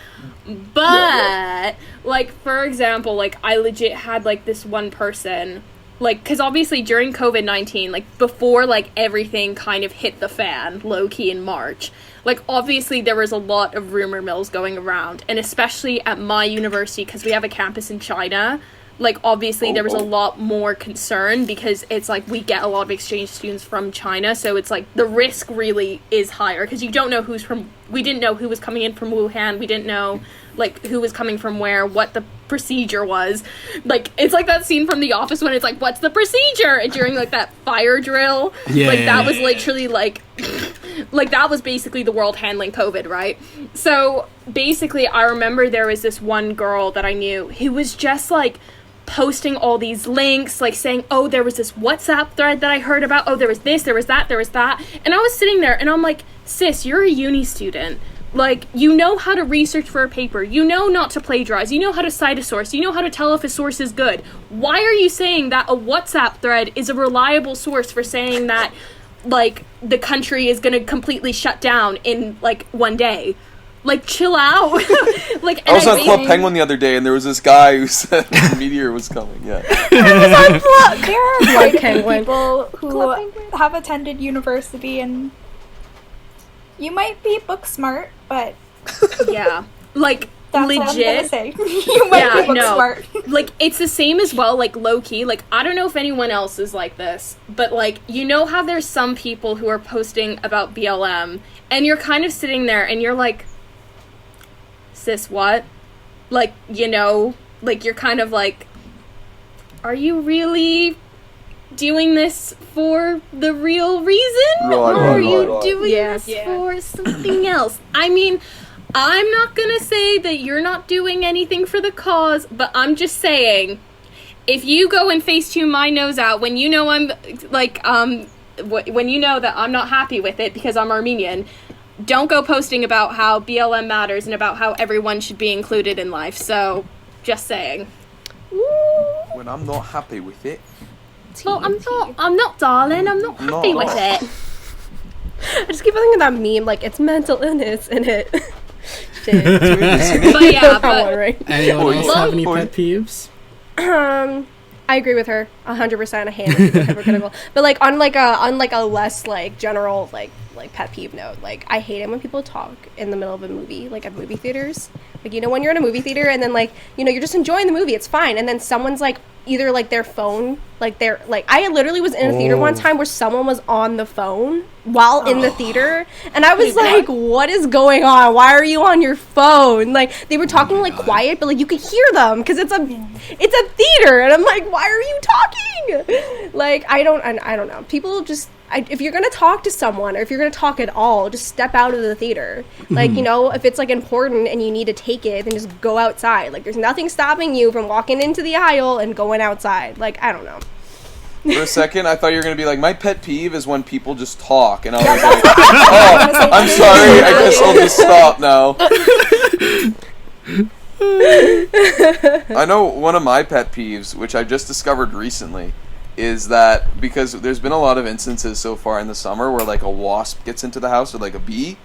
S3: but, like, for example, like, I legit had, like, this one person, like, because obviously during COVID-19, like, before, like, everything kind of hit the fan, low-key in March, like, obviously there was a lot of rumor mills going around, and especially at my university, because we have a campus in China, like, obviously there was a
S4: Oh.
S3: lot more concern because it's like we get a lot of exchange students from China, so it's like the risk really is higher because you don't know we didn't know who was coming in from Wuhan, we didn't know like who was coming from where, what the procedure was. Like, it's like that scene from The Office when it's like, what's the procedure? And during like that fire drill, that was literally like like that was basically the world handling COVID, right? So basically I remember there was this one girl that I knew who was just like posting all these links, like saying, oh, there was this WhatsApp thread that I heard about, oh, there was this, there was that, and I was sitting there and I'm like, sis, you're a uni student. Like, you know how to research for a paper, you know not to plagiarize, you know how to cite a source, you know how to tell if a source is good. Why are you saying that a WhatsApp thread is a reliable source for saying that, like, the country is gonna completely shut down in, like, one day? Like, chill out. Like,
S4: I was on Club Penguin the other day, and there was this guy who said the meteor was coming. Yeah.
S6: There are quite a few
S5: Penguin.
S6: people who have attended university, and you might be book smart, but
S3: Yeah. Like,
S6: that's
S3: legit.
S6: what I'm gonna say. You might be book smart.
S3: Like, it's the same as well, like, low-key. Like, I don't know if anyone else is like this, but, like, you know how there's some people who are posting about BLM, and you're kind of sitting there, and you're like, sis, what? Like, you know, like, you're kind of like, are you really doing this for the real reason? Or are you doing this for something else? I mean, I'm not gonna say that you're not doing anything for the cause, but I'm just saying, if you go and Facetune my nose out when you know I'm, like, when you know that I'm not happy with it because I'm Armenian, don't go posting about how BLM matters and about how everyone should be included in life. So, just saying.
S4: When I'm not happy with it.
S3: Well, I'm not, darling. I'm not happy with it.
S5: I just keep thinking of that meme, like, it's mental illness in it. Shit.
S3: But yeah, but
S7: Anyone else have any pet peeves?
S5: I agree with her 100%. I hate it when people are hypocritical. But like on a less like general like pet peeve note, like I hate it when people talk in the middle of a movie, like at movie theaters. Like, you know, when you're in a movie theater and then like, you know, you're just enjoying the movie, it's fine, and then someone's like either like their phone, like they're like, I literally was in a theater one time where someone was on the phone while in the theater, and I was like, what is going on? Why are you on your phone? Like, they were talking like quiet, but like you could hear them because it's a theater, and I'm like, why are you talking? Like, I don't know. People just, if you're gonna talk to someone or if you're gonna talk at all, just step out of the theater. Like, you know, if it's like important and you need to take it, then just go outside. Like, there's nothing stopping you from walking into the aisle and going outside. Like, I don't know.
S4: For a second, I thought you were going to be like, my pet peeve is when people just talk. And I was like, oh, I'm sorry. I guess I'll just stop now. I know one of my pet peeves, which I just discovered recently, is that because there's been a lot of instances so far in the summer where like a wasp gets into the house or like a bee,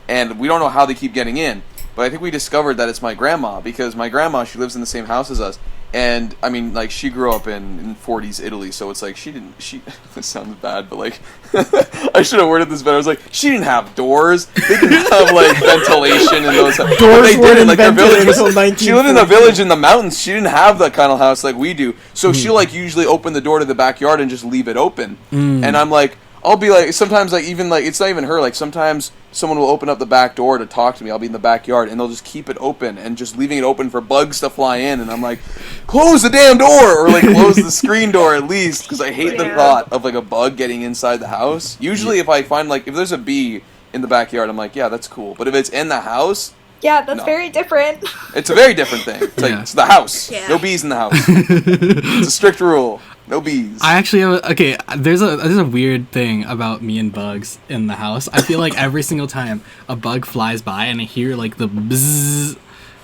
S4: and we don't know how they keep getting in. But I think we discovered that it's my grandma, because my grandma, she lives in the same house as us. And, I mean, like, she grew up in 40s Italy, so it's like, this sounds bad, but, like, I should have worded this better. I was like, she didn't have doors. They didn't have, like, ventilation in those.
S2: Doors
S4: they
S2: weren't
S4: didn't, like, their
S2: invented
S4: village
S2: until
S4: was, she lived in a village in the mountains. She didn't have that kind of house like we do. So she'll, like, usually open the door to the backyard and just leave it open. And I'm like, I'll be like, sometimes, like, even, like, it's not even her. Like, sometimes someone will open up the back door to talk to me. I'll be in the backyard, and they'll just keep it open and just leaving it open for bugs to fly in. And I'm like, close the damn door! Or, like, close the screen door at least, because I hate the thought of, like, a bug getting inside the house. Usually, if I find, like, if there's a bee in the backyard, I'm like, yeah, that's cool. But if it's in the house...
S6: Yeah, that's very different.
S4: It's a very different thing. It's like, it's the house.
S3: Yeah.
S4: No bees in the house. It's a strict rule. No bees.
S7: I actually have there's a weird thing about me and bugs in the house. I feel like every single time a bug flies by and I hear like the bzzz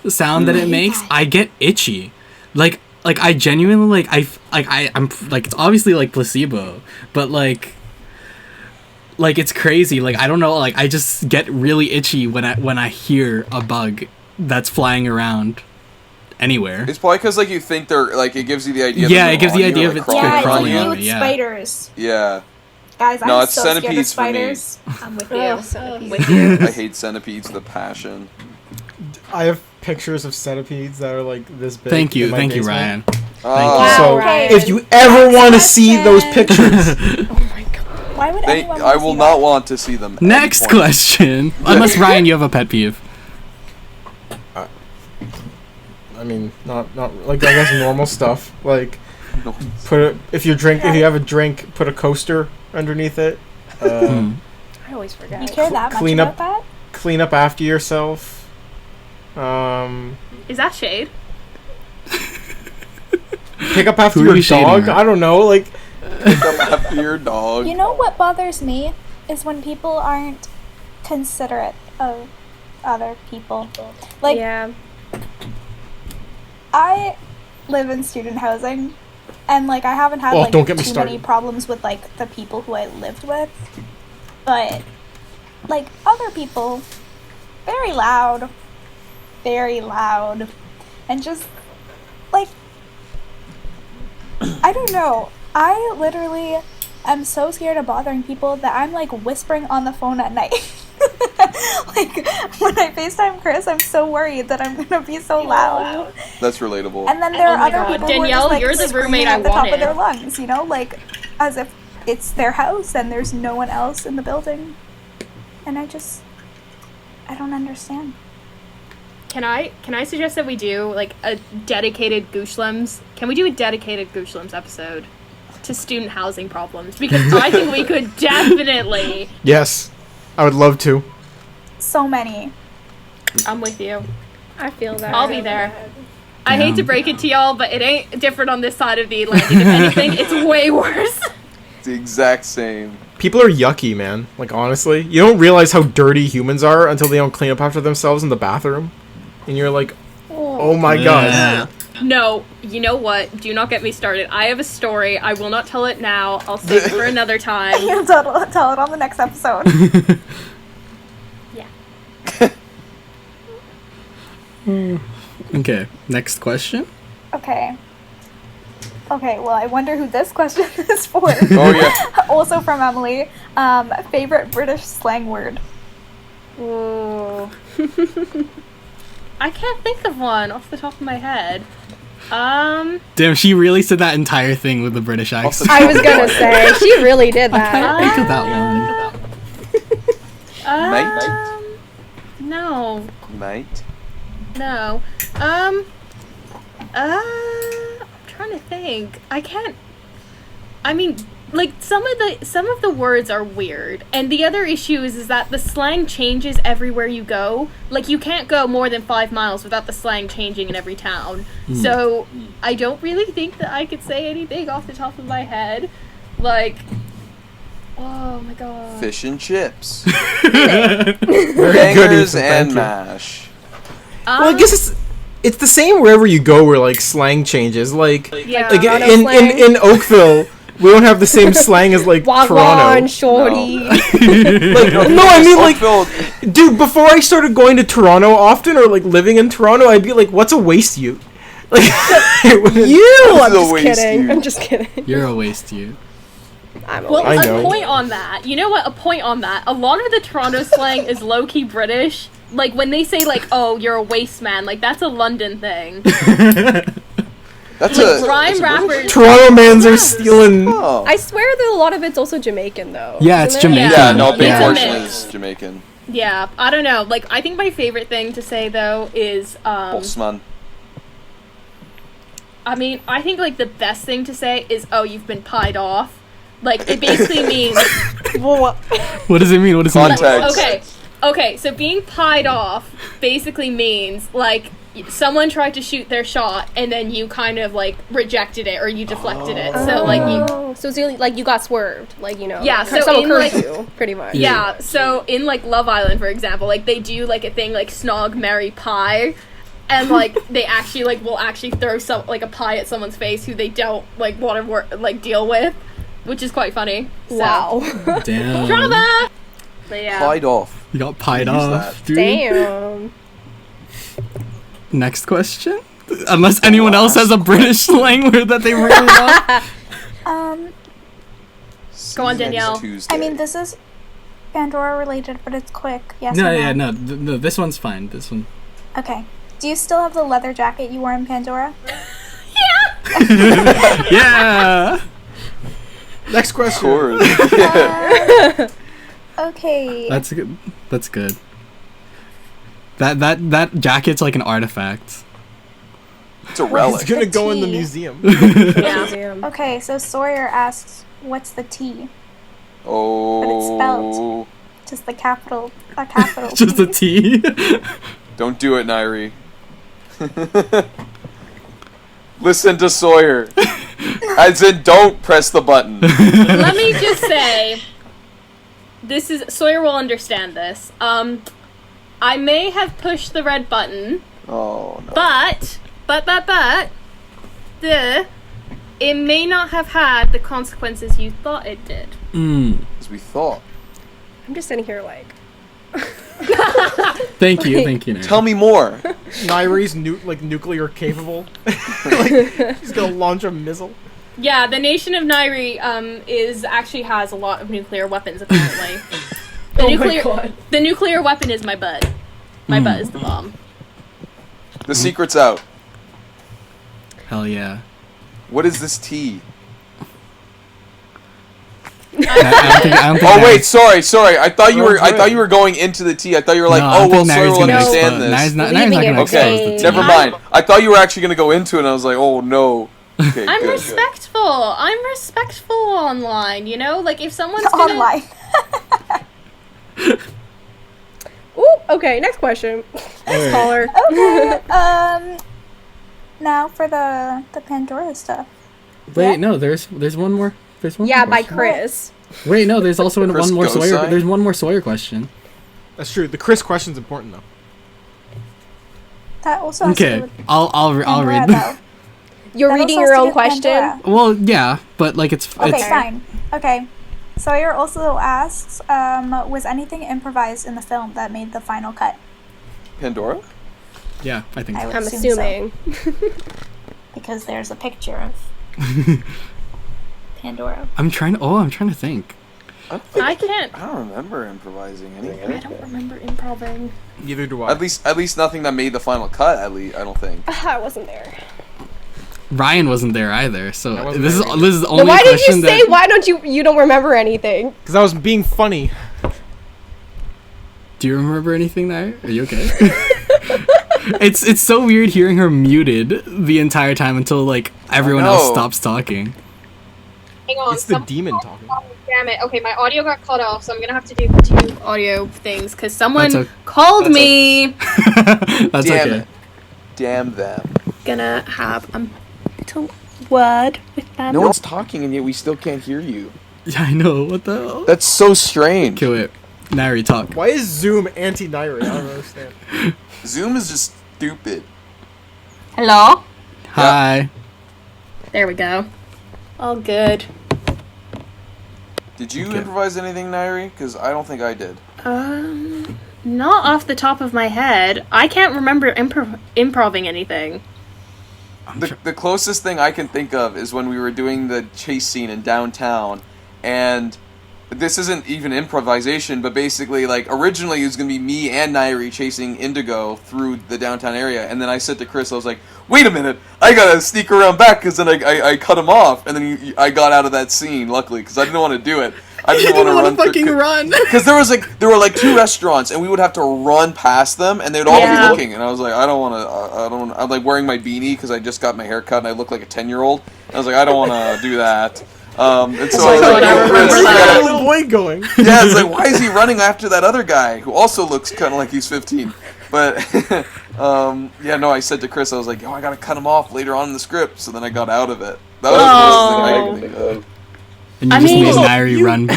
S7: sound that it makes, I get itchy. Like I genuinely I'm like, it's obviously like placebo, but like it's crazy. Like, I don't know, like I just get really itchy when I hear a bug that's flying around anywhere.
S4: It's probably because, like, you think they're, like, it gives you the idea.
S7: Yeah, it gives the idea of it's
S4: crawling
S7: on
S6: it's
S7: you. Yeah.
S6: spiders.
S4: Yeah.
S6: Guys,
S4: No,
S6: I'm
S4: it's
S6: so scared of
S4: centipedes for me.
S6: spiders.
S3: I'm with
S5: Ugh.
S3: you. With you.
S4: I hate centipedes with a passion.
S2: I have pictures of centipedes that are like this big.
S7: Thank you,
S2: in my
S7: thank you,
S2: basement.
S7: Ryan. Thank
S2: So
S5: Ryan.
S2: if you ever want to see those pictures,
S6: Why would anyone
S4: I
S6: wanna
S4: will
S6: see
S4: not
S6: that?
S4: want to see them. at
S7: Next
S4: any point.
S7: question. Unless Ryan, you have a pet peeve.
S2: I mean, not like I guess normal stuff. Like
S4: No.
S2: if you have a drink, put a coaster underneath it.
S5: I always forget.
S6: You care that much
S2: Clean
S6: about
S2: up-
S6: that?
S2: Clean up after yourself.
S3: Is that shade?
S2: Pick up after
S7: Who are
S2: your
S7: you shading
S2: dog.
S7: at?
S2: I don't know. Like
S4: Pick up after your dog.
S6: You know what bothers me is when people aren't considerate of other people. Like,
S5: Yeah.
S6: I live in student housing, and like I haven't had
S2: Oh,
S6: like
S2: don't get me
S6: too many
S2: started.
S6: problems with like the people who I lived with, but like other people, very loud, and just like I don't know. I literally am so scared of bothering people that I'm like whispering on the phone at night. Like when I FaceTime Chris, I'm so worried that I'm gonna be so loud.
S4: That's relatable.
S6: And then there
S3: Oh
S6: are
S3: my
S6: other
S3: God.
S6: people
S3: Danielle,
S6: who are just, like,
S3: you're the
S6: screaming
S3: roommate I
S6: at the top
S3: wanted.
S6: of their lungs, you know, like as if it's their house and there's no one else in the building. And I don't understand.
S3: Can I suggest that we do like a dedicated GOOSHLEMS? Can we do a dedicated GOOSHLEMS episode to student housing problems? Because I think we could definitely.
S2: yes, I would love to.
S6: So many.
S3: I'm with you.
S5: I feel that.
S3: I'll be there. I hate to
S7: Damn.
S3: break it to y'all, but it ain't different on this side of the Atlantic. If anything, it's way worse.
S4: It's the exact same.
S2: People are yucky, man. Like honestly, you don't realize how dirty humans are until they don't clean up after themselves in the bathroom, and you're like, oh my god.
S7: Yeah.
S3: No, you know what? Do not get me started. I have a story. I will not tell it now. I'll save it for another time.
S6: You'll tell it on the next episode.
S3: Yeah.
S7: Okay, next question.
S6: Okay, well, I wonder who this question is for.
S4: Oh yeah.
S6: Also from Emily. Favorite British slang word?
S3: Ooh. I can't think of one off the top of my head.
S7: Damn, she really said that entire thing with the British accent.
S5: I was gonna say she really did
S7: I
S5: that.
S7: can't think of that one.
S4: Mate?
S3: No.
S4: Mate.
S3: No. I'm trying to think. I can't. I mean, like some of the words are weird, and the other issue is that the slang changes everywhere you go. Like you can't go more than 5 miles without the slang changing in every town. So I don't really think that I could say anything off the top of my head. Like, oh my god.
S4: Fish and chips.
S2: Very good,
S4: Bangers
S2: Ethan, thank
S4: and
S2: you.
S4: mash.
S2: Well, I guess it's the same wherever you go where like slang changes. Like
S3: Yeah.
S2: like
S5: Toronto
S2: in
S5: slang.
S2: Oakville, we don't have the same slang as like
S5: Wagwan,
S2: Toronto.
S5: shorty.
S2: Like no, I mean like
S4: Oakville-
S2: dude, before I started going to Toronto often or like living in Toronto, I'd be like, what's a waste you? Like
S5: You!
S4: That's
S5: I'm
S4: the
S5: just
S4: waste
S5: kidding.
S4: you.
S5: I'm just kidding.
S7: You're a waste, you.
S5: I'm
S3: Well,
S2: I
S3: a
S2: know.
S3: point on that. You know what? A point on that. A lot of the Toronto slang is low-key British. Like, when they say, like, oh, you're a waste man, like, that's a London thing.
S4: That's
S3: Like,
S4: a
S3: grime
S4: that's a
S3: rappers...
S2: Toronto mans are stealing.
S4: Oh.
S5: I swear that a lot of it's also Jamaican though.
S7: Yeah, it's
S5: isn't it?
S7: Jamaican.
S4: Yeah, no,
S3: It's a
S4: unfortunately
S3: mix.
S4: it's Jamaican.
S3: Yeah, I don't know. Like, I think my favorite thing to say, though, is,
S4: Bossman.
S3: I mean, I think, like, the best thing to say is, oh, you've been pied off. Like, it basically means...
S7: What does it mean? What does it mean?
S4: Context.
S3: Okay, so being pied off basically means, like, someone tried to shoot their shot, and then you kind of, like, rejected it, or you deflected it. So, like, you...
S5: Oh, so it's really, like you got swerved, like you know.
S3: Yeah, so
S5: someone
S3: in,
S5: cursed
S3: like-
S5: you, pretty much.
S3: Yeah, so in, like, Love Island, for example, like, they do, like, a thing like Snog, Marry, Pie, and, like, they actually, like, will actually throw some, like, a pie at someone's face who they don't, like, want to, deal with, which is quite funny. So.
S5: Wow.
S7: Damn.
S3: Drama! But yeah.
S4: Pied off.
S7: You got pied
S4: Use
S7: off,
S4: that.
S7: dude.
S5: Damn.
S7: Next question? Unless anyone else has a British slang word that they really love.
S3: Go on,
S4: See you next
S3: Danielle.
S4: Tuesday.
S6: I mean, this is Pandora related, but it's quick. Yes
S7: No,
S6: or no?
S7: yeah, no, this one's fine. This one.
S6: Okay. Do you still have the leather jacket you wore in Pandora?
S7: Yeah.
S2: Next
S4: Of
S2: question.
S4: course. Yeah.
S6: Okay.
S7: That's good. That's good. That jacket's like an artifact.
S4: It's a
S2: It's
S4: relic.
S2: gonna go in the
S6: tea.
S2: museum.
S3: Yeah.
S6: Okay, so Sawyer asks, "What's the T?"
S4: Oh.
S6: spelled. Just the capital, a capital.
S7: Just a
S6: T.
S7: T.
S4: Don't do it, Nayiri. Listen to Sawyer. As in, don't press the button.
S3: Let me just say, this is Sawyer will understand this. I may have pushed the red button,
S4: Oh, no.
S3: but it may not have had the consequences you thought it did.
S4: As we thought.
S5: I'm just sitting here like,
S7: Thank you, Nayiri.
S4: Tell me more.
S2: Nayiri's nuclear capable. Like, he's gonna launch a missile.
S3: Yeah, the nation of Nayiri actually has a lot of nuclear weapons apparently. The nuclear weapon is my butt. My butt is the bomb.
S4: The secret's out.
S7: Hell yeah.
S4: What is this tea?
S7: I don't think
S4: Oh
S7: Nayiri-
S4: wait, sorry. I thought you were.
S2: Rose
S4: I thought
S2: red.
S4: you were going into the tea. I thought you were like,
S7: No, I
S4: oh
S7: don't
S4: well,
S7: think
S4: Sawyer
S7: Nairi's
S4: will
S7: gonna
S4: understand
S7: expose-
S4: this.
S7: Nairi's not
S5: Leaving
S7: gonna
S5: it
S7: expose
S4: Okay,
S7: the tea.
S4: never mind. I thought you were actually gonna go into it, and I was like, oh no. Okay,
S3: I'm
S4: good.
S3: respectful. I'm respectful online, you know? Like if someone's gonna
S6: Online.
S5: ooh, okay, next question. Next caller.
S6: Okay. Now for the Pandora stuff.
S7: Wait, no, there's one more. There's one.
S5: Yeah,
S7: more
S5: by
S7: question.
S5: Chris.
S7: Wait, no, there's also
S4: Chris
S7: one more Sawyer.
S4: Gosai?
S7: There's one more Sawyer question.
S2: That's true. The Chris question's important though.
S6: That also has to do
S7: Okay,
S6: with
S7: I'll
S6: Pandora,
S7: read.
S6: though.
S5: You're
S6: That
S5: reading
S6: also has
S5: your
S6: to do
S5: own
S6: with
S5: question.
S6: Pandora.
S7: Well, yeah, but like it's
S6: Okay,
S7: it's
S6: fine. Okay. Sawyer also asks, was anything improvised in the film that made the final cut?
S4: Pandora?
S7: yeah, I think
S6: I
S7: so.
S6: would
S5: I'm
S6: assume
S5: assuming.
S6: Because there's a picture of Pandora.
S7: I'm trying to think.
S3: I can't.
S4: I don't remember improvising
S3: I
S4: anything.
S3: don't remember improving.
S2: Neither do I.
S4: At least nothing that made the final cut. At least I don't think.
S5: I wasn't there.
S7: Ryan wasn't there either, so
S2: I wasn't
S7: this is
S2: there either.
S7: this is the only
S5: Then why did
S7: question
S5: you say
S7: that.
S5: why don't you don't remember anything?
S2: Because I was being funny.
S7: Do you remember anything there? Are you okay? It's so weird hearing her muted the entire time until like everyone else
S4: know.
S7: stops talking.
S3: Hang on.
S2: It's the demon talking.
S3: Damn it. Okay, my audio got cut off, so I'm gonna have to do two audio things because someone
S7: That's
S3: called
S4: that's
S3: me.
S7: That's
S4: Damn
S7: okay.
S4: it. Damn them.
S3: Gonna have a little word with them.
S4: No one's talking, and yet we still can't hear you.
S7: Yeah, I know. What the hell?
S4: That's so strange.
S7: Okay, wait. Nayiri, talk.
S2: Why is Zoom anti-Nayiri? I don't understand.
S4: Zoom is just stupid.
S3: Hello?
S7: Hi.
S3: There we go. All good.
S4: Did you
S7: Okay.
S4: improvise anything, Nayiri? Because I don't think I did.
S3: Not off the top of my head. I can't remember improving anything.
S4: The closest thing I can think of is when we were doing the chase scene in downtown, and this isn't even improvisation, but basically, like, originally it was going to be me and Nayiri chasing Indigo through the downtown area, and then I said to Chris, I was like, wait a minute, I gotta sneak around back, because then I cut him off, and then I got out of that scene, luckily, because I didn't want to do it. I didn't want to run.
S7: fucking run.
S4: Because there were like two restaurants, and we would have to run past them, and they'd all
S3: Yeah.
S4: be looking. And I was like, I don't want to. I'm like wearing my beanie because I just got my hair cut, and I look like a 10-year-old. And I was like, I don't want to do that. And so I was
S3: Oh,
S4: like,
S3: I
S4: yo,
S3: remember
S4: Chris, you
S3: that.
S2: Where's
S4: gotta-
S2: the little boy going?
S4: yeah, it's like, why is he running after that other guy who also looks kind of like he's 15? But yeah, no, I said to Chris, I was like, yo, I gotta cut him off later on in the script. So then I got out of it. That was the closest thing I could think of.
S7: And you
S3: I
S7: just
S3: mean-
S7: made Nayiri
S2: You-
S7: run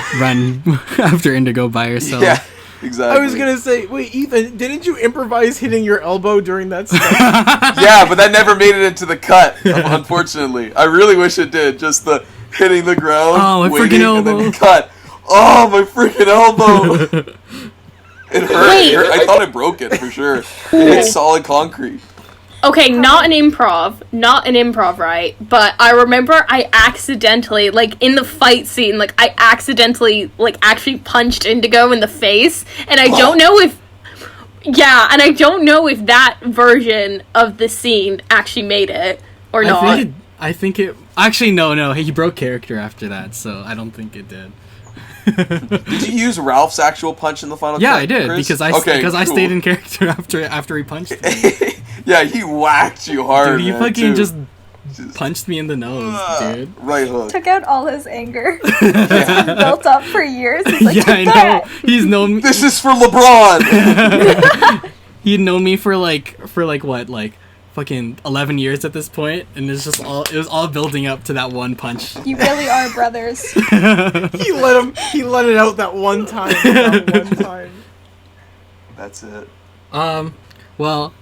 S7: after Indigo by herself.
S4: Yeah, exactly.
S2: I was gonna say, wait, Ethan, didn't you improvise hitting your elbow during that stuff?
S4: Yeah, but that never made it into the cut, unfortunately. I really wish it did. Just the hitting the ground,
S7: Oh, my
S4: waiting,
S7: freaking
S4: and then
S7: elbow.
S4: cut. Oh, my freaking elbow! It hurt.
S3: Wait.
S4: It hurt. I thought I broke it for sure. It hit solid concrete.
S3: Okay, not an improv, right? But I remember I accidentally, like, in the fight scene, like, I accidentally, like, actually punched Indigo in the face, and I don't know if, yeah, and I don't know if that version of the scene actually made it or not.
S7: I think it... Actually, no. He broke character after that, so I don't think it did.
S4: Did you use Ralph's actual punch in the final?
S7: Yeah,
S4: cut,
S7: I did,
S4: Chris?
S7: because I stayed in character after he punched me.
S4: Yeah, he whacked you hard.
S7: Dude, he
S4: man,
S7: fucking
S4: too.
S7: just punched me in the nose, dude.
S4: Right hook.
S6: Took out all his anger. It's been built up for years. He's like,
S7: Yeah, I
S6: "Take that."
S7: know. He's known me.
S4: This is for LeBron.
S7: He'd known me for what, fucking 11 years at this point, and it was all building up to that one punch.
S6: You really are brothers.
S2: He let it out that one time.
S4: That's it.
S7: Well,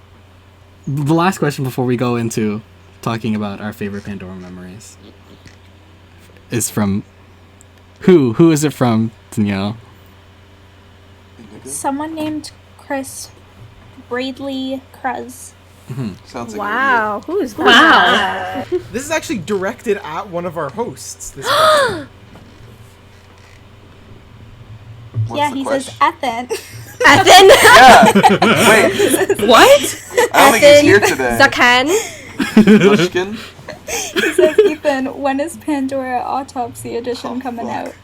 S7: the last question before we go into talking about our favorite Pandora memories is from who is it from, Danielle?
S6: Someone named Chris Bradley Cruz.
S4: Sounds like
S5: Wow, who's that?
S3: Wow.
S2: This is actually directed at one of our hosts. This question.
S4: What's
S6: Yeah,
S4: the
S6: he
S4: question?
S6: says Ethan.
S5: Ethan.
S4: Yeah. Wait,
S3: What?
S4: I don't think he's here today.
S5: Zuchkan.
S4: Zuchkan?
S6: He says, Ethan, when is Pandora Autopsy Edition coming
S4: fuck.
S6: out?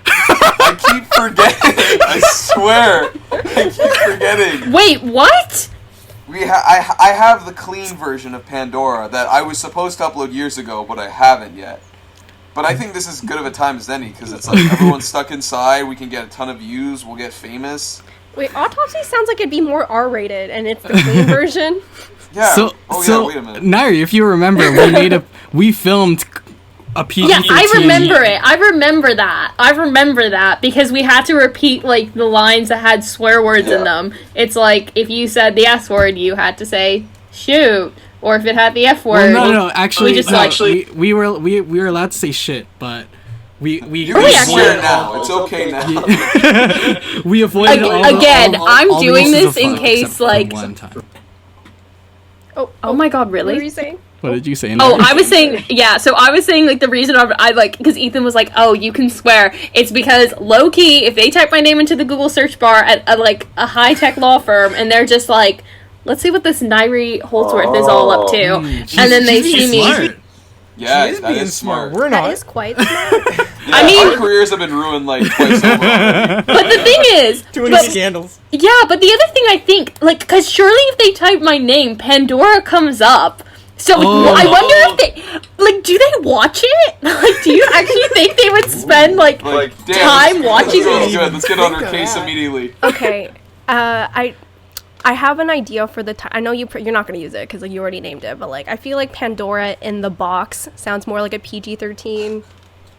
S4: I keep forgetting. I swear. I keep forgetting.
S3: Wait, what?
S4: I have the clean version of Pandora that I was supposed to upload years ago, but I haven't yet. But I think this is good of a time as any, because it's like everyone's stuck inside, we can get a ton of views, we'll get famous.
S5: Wait, Autopsy sounds like it'd be more R-rated, and it's the clean version.
S4: Yeah.
S7: So
S4: wait a minute.
S7: Nayiri, if you remember, we filmed a PG-13.
S3: Yeah, I remember it. I remember that because we had to repeat like the lines that had swear words in them. It's like if you said the S word, you had to say shoot, or if it had the F word.
S7: Well, no, actually,
S3: we
S7: we were allowed to say shit, but we
S4: You can swear now. It's okay now.
S7: we avoided
S3: I'm
S7: all the
S3: doing
S7: uses
S3: this
S7: of
S3: in
S7: fuck,
S3: case,
S7: except for
S3: like-
S7: one time.
S3: Oh my god,
S5: What were
S3: really?
S5: you saying?
S7: What did you say?
S3: Oh,
S7: Nayiri?
S3: I was saying, yeah, so I was saying, like, the reason I like, because Ethan was like, oh, you can swear. It's because, low-key, if they type my name into the Google search bar at like, a high-tech law firm, and they're just like, let's see what this Nayiri Houldsworth is all up to, and then they see me.
S7: Smart.
S4: Yeah,
S2: She is
S4: that
S2: being
S4: is smart.
S2: We're
S5: That
S2: not.
S5: is quite smart.
S4: Yeah,
S3: I mean-
S4: our careers have been ruined like twice over already.
S3: But the thing is,
S2: Too many
S3: but-
S2: scandals.
S3: yeah, but the other thing I think, like, because surely if they type my name, Pandora comes up. So, like, I wonder if they, like, do they watch it? Like, do you actually think they would spend, like
S4: Damn,
S3: time watching
S4: Let's
S3: it?
S4: go. Let's get on our
S2: Think of
S4: case
S2: that.
S4: immediately.
S5: Okay, I have an idea for the I know you're not gonna use it because like you already named it, but like I feel like Pandora in the box sounds more like a PG-13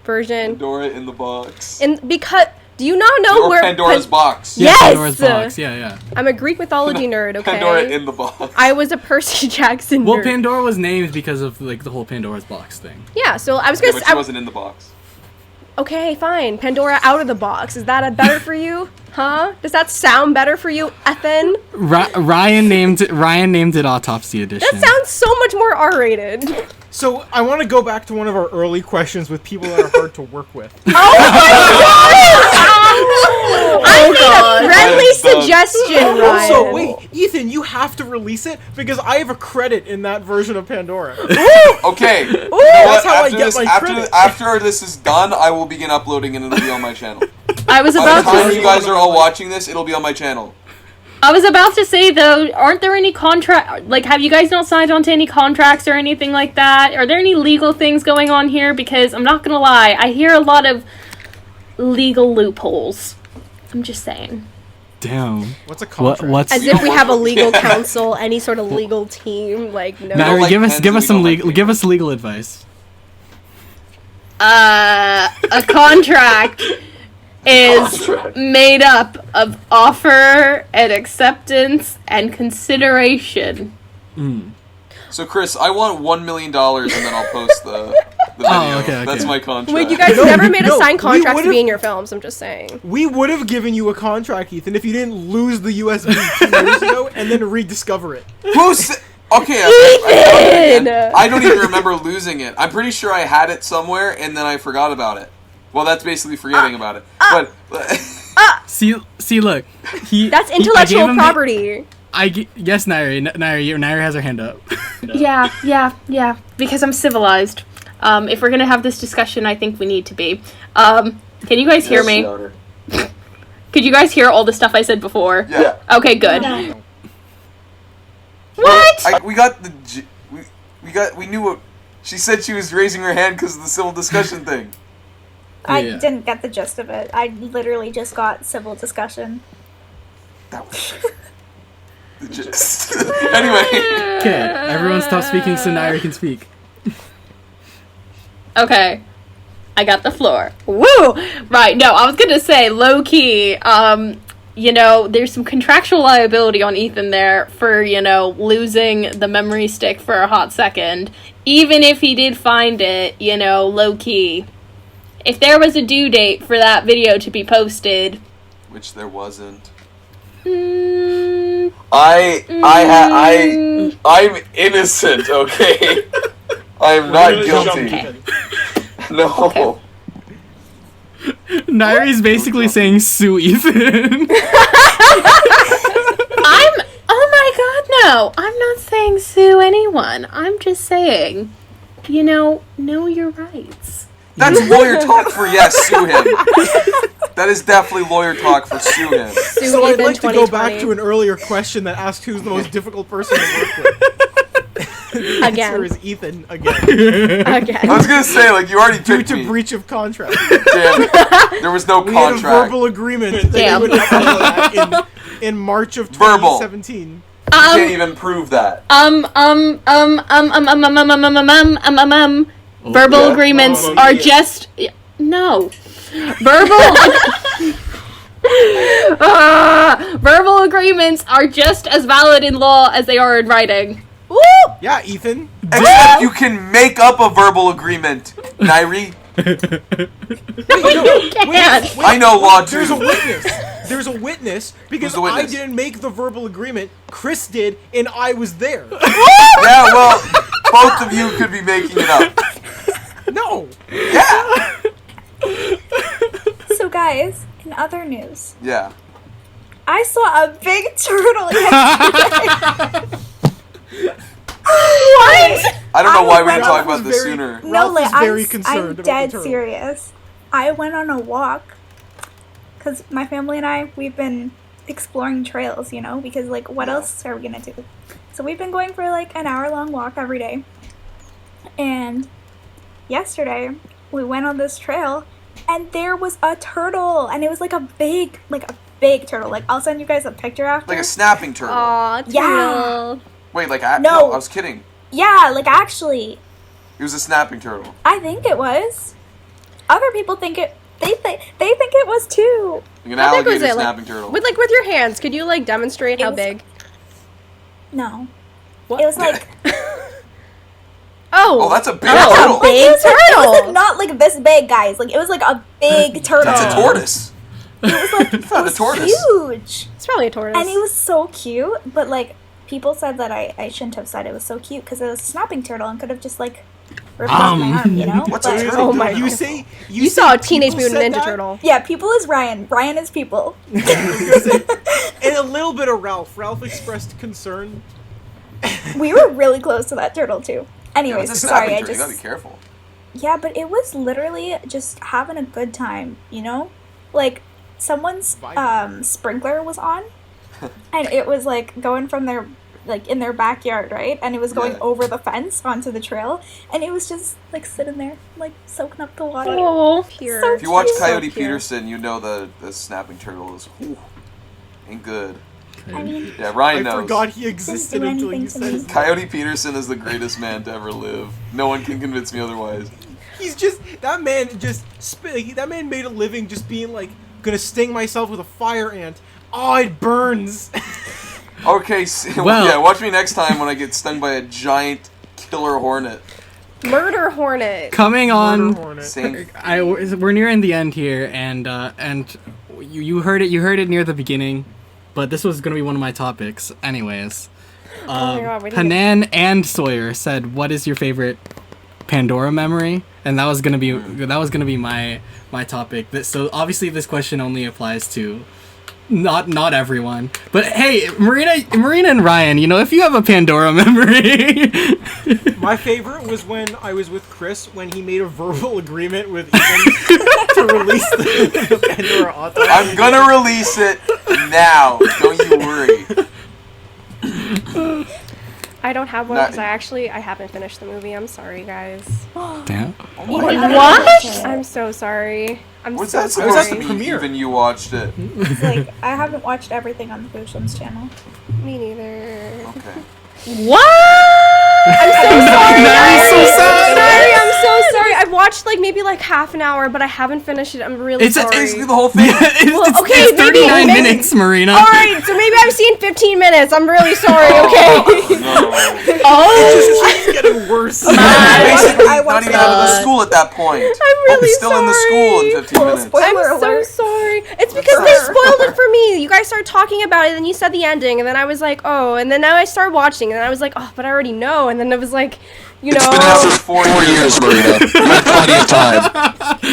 S5: version.
S4: Pandora in the box.
S5: And because do you not know
S4: Or
S5: where
S4: Pandora's box.
S7: Yeah,
S5: Yes!
S7: Pandora's box. Yeah.
S5: I'm a Greek mythology nerd. Okay,
S4: Pandora in the box.
S5: I was a Percy Jackson
S7: Well,
S5: nerd.
S7: Pandora was named because of like the whole Pandora's box thing.
S5: Yeah, so I was
S4: Yeah,
S5: gonna.
S4: but she wasn't in the box.
S5: Okay, fine. Pandora out of the box. Is that a better for you? Huh? Does that sound better for you, Ethan?
S7: Ryan named it Autopsy Edition.
S5: That sounds so much more R-rated.
S2: So I want to go back to one of our early questions with people that are hard to work with.
S5: I made
S3: God.
S5: a friendly
S4: That is dumb.
S5: suggestion, Ryan.
S2: Also, wait, Ethan, you have to release it because I have a credit in that version of Pandora.
S4: Okay. You know
S2: That's
S4: what?
S2: how I get my credit.
S4: After this is done, I will begin uploading and it'll be on my channel.
S3: I was
S4: By
S3: about
S4: the time
S3: to.
S4: you guys are all watching this, it'll be on my channel.
S3: I was about to say though, aren't there any contract? Like, have you guys not signed on to any contracts or anything like that? Are there any legal things going on here? Because I'm not gonna lie, I hear a lot of legal loopholes. I'm just saying.
S7: Damn.
S2: What's a contract?
S7: What's
S5: As if we have a legal counsel, any sort of legal team, like no.
S7: Nayiri,
S4: like
S7: give
S4: pens,
S7: us
S4: we
S7: some
S4: don't like
S7: legal give us legal advice.
S3: A contract is made up of offer and acceptance and consideration.
S4: So Chris, I want $1 million and then I'll post the video.
S7: okay.
S4: That's my contract.
S5: Wait, you guys
S2: No,
S5: never made a
S2: no,
S5: signed
S2: we
S5: contract to
S2: would've-
S5: be in your films. I'm just saying.
S2: We would have given you a contract, Ethan, if you didn't lose the USB 2 years ago and then rediscover it.
S4: Okay, I don't even remember losing it. I'm pretty sure I had it somewhere and then I forgot about it. Well, that's basically forgetting about it. But
S7: See, look.
S5: That's
S7: I gave
S5: intellectual
S7: him the-
S5: property.
S7: Yes, Nayiri has her hand up.
S3: Yeah. Because I'm civilized. If we're gonna have this discussion, I think we need to be. Can you guys hear me? Could you guys hear all the stuff I said before?
S4: Yeah.
S3: Okay, good.
S6: No.
S3: What?
S4: We knew what she said. She was raising her hand because of the civil discussion thing.
S6: I
S7: Yeah.
S6: didn't get the gist of it. I literally just got civil discussion.
S4: That was the gist. Anyway.
S7: Okay, everyone stop speaking so Nayiri can speak.
S3: Okay. I got the floor. Woo! Right, no, I was gonna say, low-key, there's some contractual liability on Ethan there for, losing the memory stick for a hot second. Even if he did find it, low-key. If there was a due date for that video to be posted...
S4: Which there wasn't.
S3: Mm,
S4: I'm innocent, okay? I am not guilty. No.
S7: Nayiri's basically saying sue Ethan.
S3: Oh my god, no! I'm not saying sue anyone. I'm just saying, know your rights.
S4: That's lawyer talk for yes, sue him. That is definitely lawyer talk for sue him.
S2: So I'd like to go back to an earlier question that asked who's the most difficult person to work with. The answer is Ethan again.
S4: I was gonna say, like, you already
S2: Due
S4: picked
S2: to
S4: me.
S2: breach of contract.
S4: Damn it. There was no
S2: We had a
S4: contract.
S2: verbal agreement that
S3: Damn.
S2: we would follow that in March of
S4: Verbal.
S2: 2017.
S4: You can't even prove that.
S3: Verbal
S4: Yeah.
S3: agreements are just no. Verbal agreements are just as valid in law as they are in writing.
S6: Woo!
S2: Yeah, Ethan.
S4: Except you can make up a verbal agreement, Nayiri.
S3: Can't.
S4: I know law too.
S2: There's a witness. There's a witness because
S4: Who's the
S2: I
S4: witness?
S2: didn't make the verbal agreement. Chris did, and I was there.
S4: Yeah, well, both of you could be making it up.
S2: No.
S4: Yeah.
S6: So guys, in other news,
S4: Yeah.
S6: I saw a big turtle yesterday. What?
S4: I don't know why we
S6: I
S4: didn't talk
S2: was
S4: about this
S2: very-
S4: sooner.
S6: No,
S2: Ralph
S6: like
S2: is very
S6: I'm
S2: concerned about the
S6: dead
S2: turtle.
S6: serious. I went on a walk because my family and I, we've been exploring trails, because like what else are we gonna do? So we've been going for like an hour-long walk every day. And yesterday we went on this trail and there was a turtle, and it was like a big turtle. Like I'll send you guys a picture after.
S4: Like a snapping turtle.
S5: Aw,
S6: Yeah.
S5: turtle.
S4: Wait, like
S6: No.
S4: I was kidding.
S6: Yeah, like actually,
S4: It was a snapping turtle.
S6: I think it was. Other people think it. They think it was too.
S4: Like an
S5: How big was
S4: alligator
S5: it? Like,
S4: snapping turtle.
S5: with your hands, could you demonstrate
S6: It
S5: how
S6: was-
S5: big?
S6: No,
S5: What?
S6: it was like
S5: Oh,
S4: Oh, that's a big
S6: That's
S4: turtle.
S6: a big turtle. It was
S5: turtle.
S6: like not like this big, guys. Like it was like a big turtle.
S4: That's a tortoise.
S6: It was like
S4: It's not a tortoise.
S6: huge,
S5: it's probably a tortoise.
S6: and it was so cute. But like people said that I shouldn't have said it was so cute because it was a snapping turtle and could have just like ripped off my arm,
S4: What's a
S6: But-
S4: turtle?
S5: Oh my
S2: You
S5: God.
S2: say
S5: You
S2: say
S5: saw a Teenage
S2: people
S5: Mutant
S2: said
S5: Ninja
S2: that?
S5: Turtle.
S6: Yeah, people is Ryan. Ryan is people.
S2: And a little bit of Ralph. Ralph expressed concern.
S6: We were really close to that turtle too.
S4: Yeah,
S6: Anyways,
S4: it's a
S6: sorry,
S4: snapping
S6: I
S4: turtle. You gotta be
S6: just
S4: careful.
S6: yeah, but it was literally just having a good time, Like someone's sprinkler was on, and it was like going from their in their backyard, right? And it was going
S4: Yeah.
S6: over the fence onto the trail, and it was just like sitting there, like soaking up the water.
S3: Oh,
S5: Pure.
S6: So
S4: If you watch
S6: cute.
S4: Coyote
S5: cute.
S4: Peterson, you know the snapping turtle is ain't good.
S6: I mean,
S4: Yeah,
S2: I
S4: Ryan knows.
S2: forgot he existed
S6: do
S2: until you
S6: anything to
S2: said
S6: me.
S2: his name.
S4: Coyote Peterson is the greatest man to ever live. No one can convince me otherwise.
S2: He's just that man. That man made a living just being like, gonna sting myself with a fire ant. Oh, it burns.
S4: Okay,
S7: Well-
S4: yeah, watch me next time when I get stung by a giant killer hornet.
S5: Murder hornet.
S7: Coming on.
S2: Murder hornet.
S4: Same.
S7: We're nearing the end here, and you heard it near the beginning, but this was gonna be one of my topics, anyways.
S5: my God, we didn't
S7: Hanan and Sawyer said, "What is your favorite Pandora memory?" And that was gonna be my topic. So obviously, this question only applies to not everyone. But hey, Marina and Ryan, if you have a Pandora memory.
S2: My favorite was when I was with Chris when he made a verbal agreement with Ethan to release the Pandora author.
S4: I'm gonna release it now. Don't you worry.
S5: I don't have one because I haven't finished the movie. I'm sorry, guys.
S7: Damn.
S3: What?
S5: I'm so sorry.
S4: What's
S5: so
S4: that
S5: sorry.
S4: supposed to
S2: the
S4: be?
S2: premiere.
S4: Even you watched it.
S6: It's like I haven't watched everything on the GOOSHLEMS channel.
S5: Me neither.
S4: Okay.
S3: What?
S5: I'm so sorry.
S7: Nairi's so sad.
S5: I'm so sorry. I've watched maybe half an hour, but I haven't finished it. I'm really
S7: It's
S5: sorry.
S4: Basically the whole thing.
S5: Okay,
S7: it's 39
S5: maybe-
S7: minutes, Marina.
S5: All right, so maybe I've seen 15 minutes. I'm really sorry. Okay.
S4: No.
S2: It just keeps getting worse.
S4: Basically,
S6: I
S4: not
S6: watched
S4: even out of the school at that point.
S5: I'm really
S4: Still in the school in 15 minutes.
S6: spoiler
S5: I'm so
S6: alert.
S5: sorry. It's because they spoiled it for me. You guys started talking about it, and you said the ending, and then I was like, oh, and then now I started watching, and then I was like, oh, but I already know, and then it was like,
S4: It's been out for 4 years,
S8: Marina. You had plenty of time.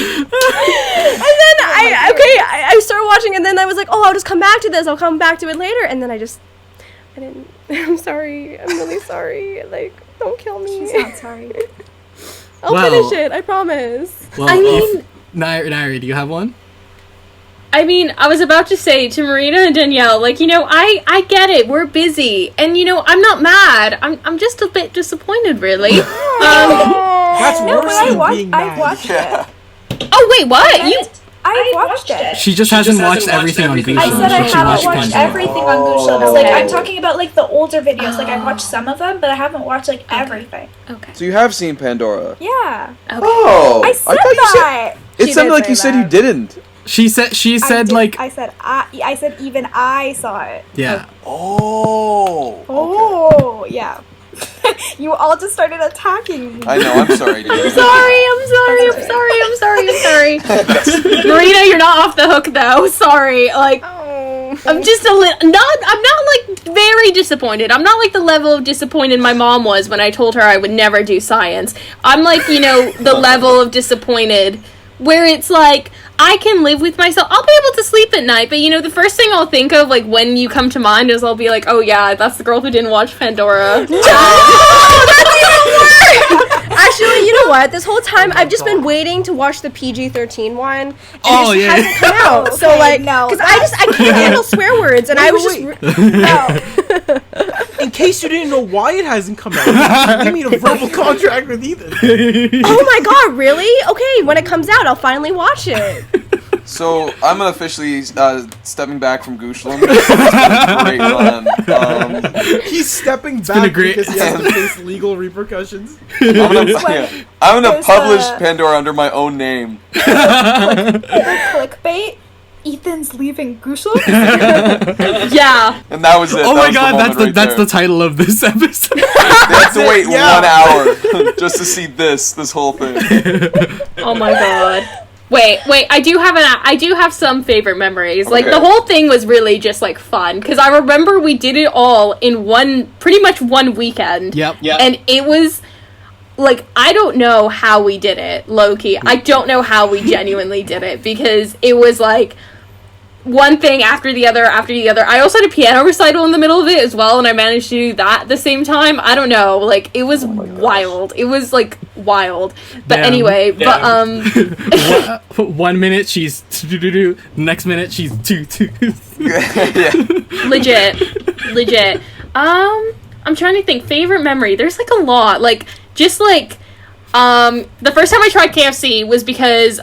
S5: and then I started watching, and then I was like, oh, I'll just come back to this. I'll come back to it later, and then I didn't. I'm sorry. I'm really sorry. Don't kill me.
S6: She's not sorry.
S5: I'll
S7: Well-
S5: finish it. I promise.
S7: Well,
S3: I mean-
S7: Nairi, do you have one?
S3: I mean, I was about to say to Marina and Danielle, I get it. We're busy. And, I'm not mad. I'm just a bit disappointed, really.
S2: That's
S6: No,
S2: worse
S6: but
S2: than
S6: I
S2: being mad.
S6: watched
S4: Yeah.
S6: it.
S3: Oh, wait, what?
S6: I watched it.
S7: She just hasn't watched everything on GOOSHLEMS.
S6: I said I
S7: She
S6: haven't
S7: watched
S6: watched
S7: Pandora.
S6: everything on GOOSHLEMS.
S3: Okay.
S6: I'm talking about the older videos. I've watched some of them, but I haven't watched everything.
S3: Okay.
S4: So you have seen Pandora?
S6: Yeah.
S4: Oh,
S6: I said
S4: thought you said
S6: that.
S4: it
S5: She
S4: sounded
S5: did
S4: like
S5: say
S4: you said
S5: that.
S4: you didn't.
S7: She said
S6: I said even I saw it.
S7: yeah.
S4: Oh.
S6: Oh, yeah. You all just started attacking me.
S4: I know. I'm sorry. Dude.
S3: I'm sorry. Marina, you're not off the hook, though. Sorry.
S5: Oh.
S3: I'm just I'm not very disappointed. I'm not the level of disappointed my mom was when I told her I would never do science. I'm the level of disappointed where it's I can live with myself. I'll be able to sleep at night, but the first thing I'll think of when you come to mind is I'll be like, oh yeah, that's the girl who didn't watch Pandora.
S5: Actually, you know what? This whole time I've just been waiting to watch the PG-13 one. And
S7: Oh,
S5: it just
S7: yeah.
S5: hasn't come out. So
S6: Okay, no,
S5: because I can't handle swear words, and I was just.
S6: No.
S2: In case you didn't know why it hasn't come out, you made a verbal contract with Ethan.
S5: Oh my god, really? Okay, when it comes out, I'll finally watch it.
S4: So I'm officially stepping back from GOOSHLEMS. It's been a great run.
S2: He's stepping
S7: been a
S2: back
S7: great-
S2: because he has to face legal repercussions.
S4: I'm gonna
S6: There's
S4: publish
S6: a-
S4: Pandora under my own name.
S6: Clickbait. Ethan's leaving GOOSHLEMS.
S3: Yeah.
S4: And that was it.
S7: Oh
S4: That
S7: my
S4: was
S7: god,
S4: moment right
S7: that's
S4: there.
S7: the title of this episode.
S4: They have to wait
S2: Yeah.
S4: 1 hour just to see this whole thing.
S3: Oh my god. Wait, I do have some favorite memories.
S4: Okay.
S3: The whole thing was really just fun because I remember we did it all in pretty much one weekend.
S7: Yep.
S3: And it was I don't know how we did it, low-key. I don't know how we genuinely did it because it was one thing after the other. I also had a piano recital in the middle of it as well, and I managed to do that at the same time. I don't know, it was wild. It was wild. But
S7: Damn.
S3: anyway, but
S7: 1 minute she's next minute she's
S4: Yeah.
S3: legit. I'm trying to think. Favorite memory. There's a lot. The first time I tried KFC was because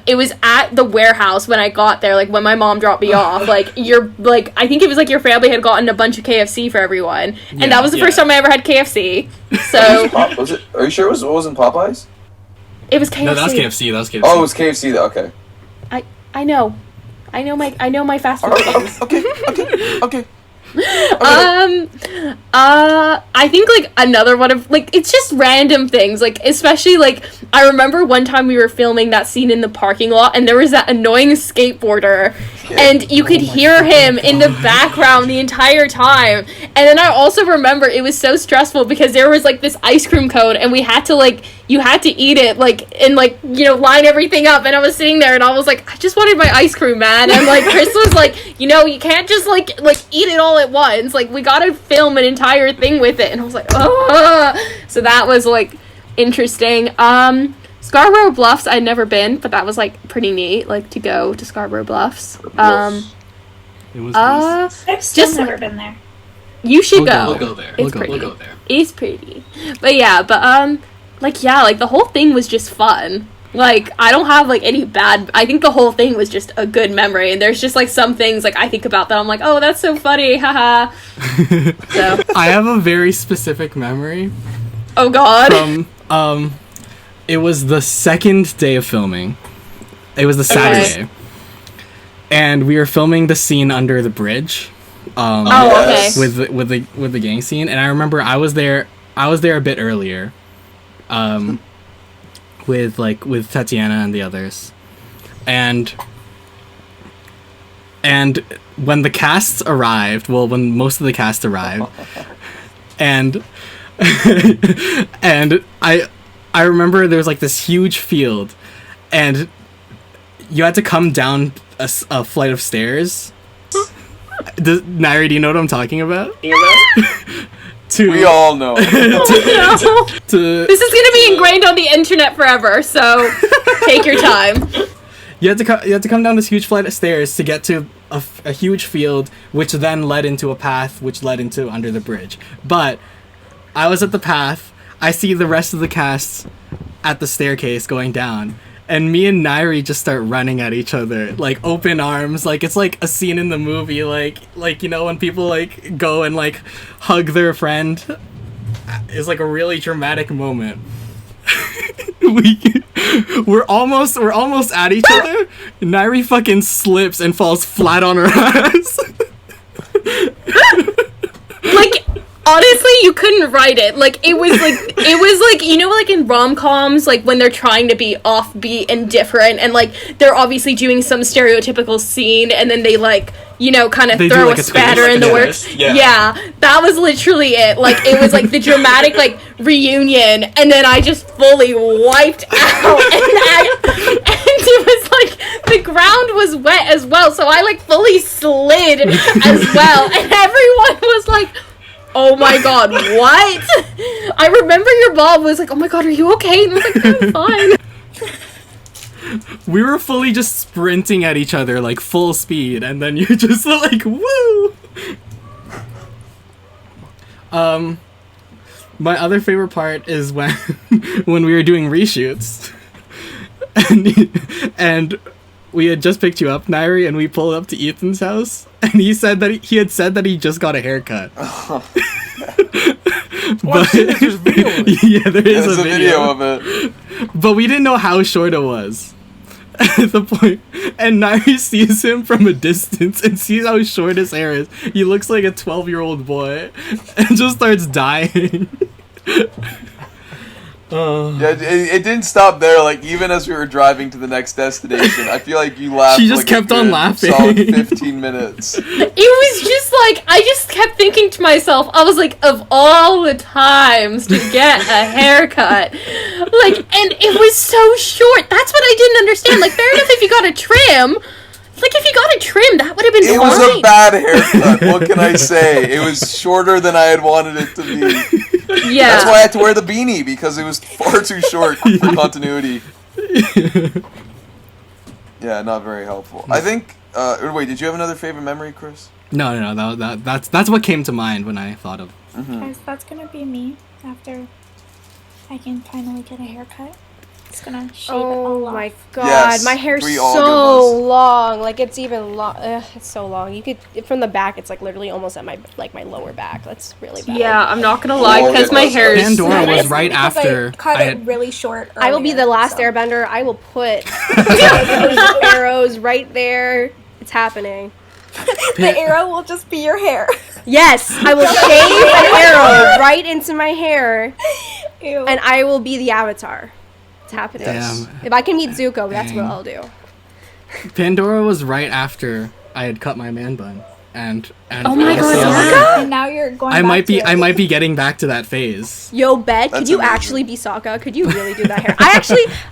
S3: it was at the warehouse when I got there, when my mom dropped me off. I think it was your family had gotten a bunch of KFC for everyone, and that was the first time I ever had KFC. So
S4: Was it? Are you sure it wasn't Popeyes?
S3: it was KFC.
S7: No, that was KFC.
S4: Oh, it was KFC. Okay.
S3: I know my fast food things.
S4: Okay.
S3: I think, like, another one of, like, it's just random things, like, especially, like, I remember one time we were filming that scene in the parking lot, and there was that annoying skateboarder, and you could hear him in the background the entire time, and then I also remember it was so stressful because there was, like, this ice cream cone, and we had to, like, you had to eat it, like, and, like, you know, line everything up, and I was sitting there, and I was like, I just wanted my ice cream, man, and, like, Chris was like, you know, you can't just, like, eat it all at once, like, we gotta film an entire thing with it, and I was like, oh, so that was, like, interesting. Scarborough Bluffs, I'd never been, but that was, like, pretty neat, like, to go to Scarborough Bluffs.
S7: It was nice.
S6: I've still
S3: just,
S6: never been there.
S3: You should
S7: We'll
S3: go.
S7: go there.
S3: It's
S7: We'll
S3: pretty.
S7: go there.
S3: It's pretty. But yeah, like, yeah, like, the whole thing was just fun. Like, I don't have, like, any bad... I think the whole thing was just a good memory, and there's just, like, some things, like, I think about that I'm like, oh, that's so funny, haha. So.
S7: I have a very specific memory
S3: Oh, God.
S7: from, it was the second day of filming. It was the Saturday. And we were filming the scene under the bridge.
S3: Okay.
S7: With the gang scene, and I remember I was there a bit earlier. With Tatiana and the others, and when the cast arrived, when most of the cast arrived, and and I remember there was, like, this huge field, and you had to come down a flight of stairs. Nayiri, do you know what I'm talking about?
S4: We all know.
S3: This is gonna be ingrained on the internet forever, so take your time.
S7: You had to come down this huge flight of stairs to get to a huge field, which then led into a path, which led into under the bridge. But I was at the path. I see the rest of the cast at the staircase going down, and me and Nayiri just start running at each other, like, open arms, like it's like a scene in the movie, like you know, when people, like, go and, like, hug their friend. It's like a really dramatic moment. We're almost at each other. Nayiri fucking slips and falls flat on her ass.
S3: Like, honestly, you couldn't write it. Like, it was like, you know, like, in rom-coms, like, when they're trying to be offbeat and different, and, like, they're obviously doing some stereotypical scene, and then they, like, you know, kind of throw
S7: like
S3: a
S7: a
S3: spatter in the works. Yeah, that was literally it. Like, it was, like, the dramatic, like, reunion, and then I just fully wiped out, and it was, like, the ground was wet as well, so I, like, fully slid as well, and everyone was like, oh my god, what? I remember your mom was like, oh my god, are you okay? And I was like, I'm fine.
S7: We were fully just sprinting at each other, like, full speed, and then you're just like, woo! My other favorite part is when we were doing reshoots, and we had just picked you up, Nayiri, and we pulled up to Ethan's house, and he said that he had said that he just got a haircut.
S2: Well, there's video of it.
S7: Yeah, there's
S4: a video of it.
S7: But we didn't know how short it was at the point. And Nayiri sees him from a distance and sees how short his hair is. He looks like a 12-year-old boy and just starts dying.
S4: Yeah, it didn't stop there. Like, even as we were driving to the next destination, I feel like you laughed.
S7: She just
S4: like
S7: kept
S4: a
S7: on
S4: good
S7: laughing.
S4: Solid 15 minutes.
S3: It was just like, I just kept thinking to myself, I was like, of all the times to get a haircut, like, and it was so short. That's what I didn't understand. Like, fair enough if you got a trim. Like, if you got a trim, that would have been fine.
S4: It was a bad haircut. What can I say? It was shorter than I had wanted it to be.
S3: Yeah.
S4: That's why I had to wear the beanie, because it was far too short for continuity. Yeah, not very helpful. I think. Wait, did you have another favorite memory, Chris?
S7: No. That's what came to mind when I thought of.
S6: Guys, that's gonna be me after I can finally get a haircut. It's gonna shave it all
S5: Oh
S6: off.
S5: my god,
S4: Yes,
S5: my hair's
S4: we all
S5: so
S4: get those.
S5: long. Like, it's even long. It's so long. You could, from the back, it's like literally almost at my lower back. That's really bad.
S3: Yeah, I'm not gonna lie, because my hair is...
S7: Pandora was
S6: It's
S7: right
S6: because
S7: after
S6: I cut
S7: I
S6: it
S7: had-
S6: really short.
S5: I will be
S6: earlier,
S5: the last
S6: so.
S5: airbender. I will put those arrows right there. It's happening.
S6: The arrow will just be your hair.
S5: Yes, I will shave an arrow right into my hair,
S6: Ew.
S5: and I will be the avatar. It's happening.
S7: Damn.
S5: If I can meet Zuko, that's what
S7: Dang.
S5: I'll do.
S7: Pandora was right after I had cut my man bun, and
S3: Oh my
S7: honestly,
S3: God,
S7: I was
S3: yeah.
S7: like,
S6: And now you're going.
S7: I
S6: back
S7: might be
S6: to
S7: I
S6: it.
S7: might be getting back to that phase.
S5: Yo, Bet, could
S4: That's
S5: you
S4: amazing.
S5: actually be Sokka? Could you really do that hair?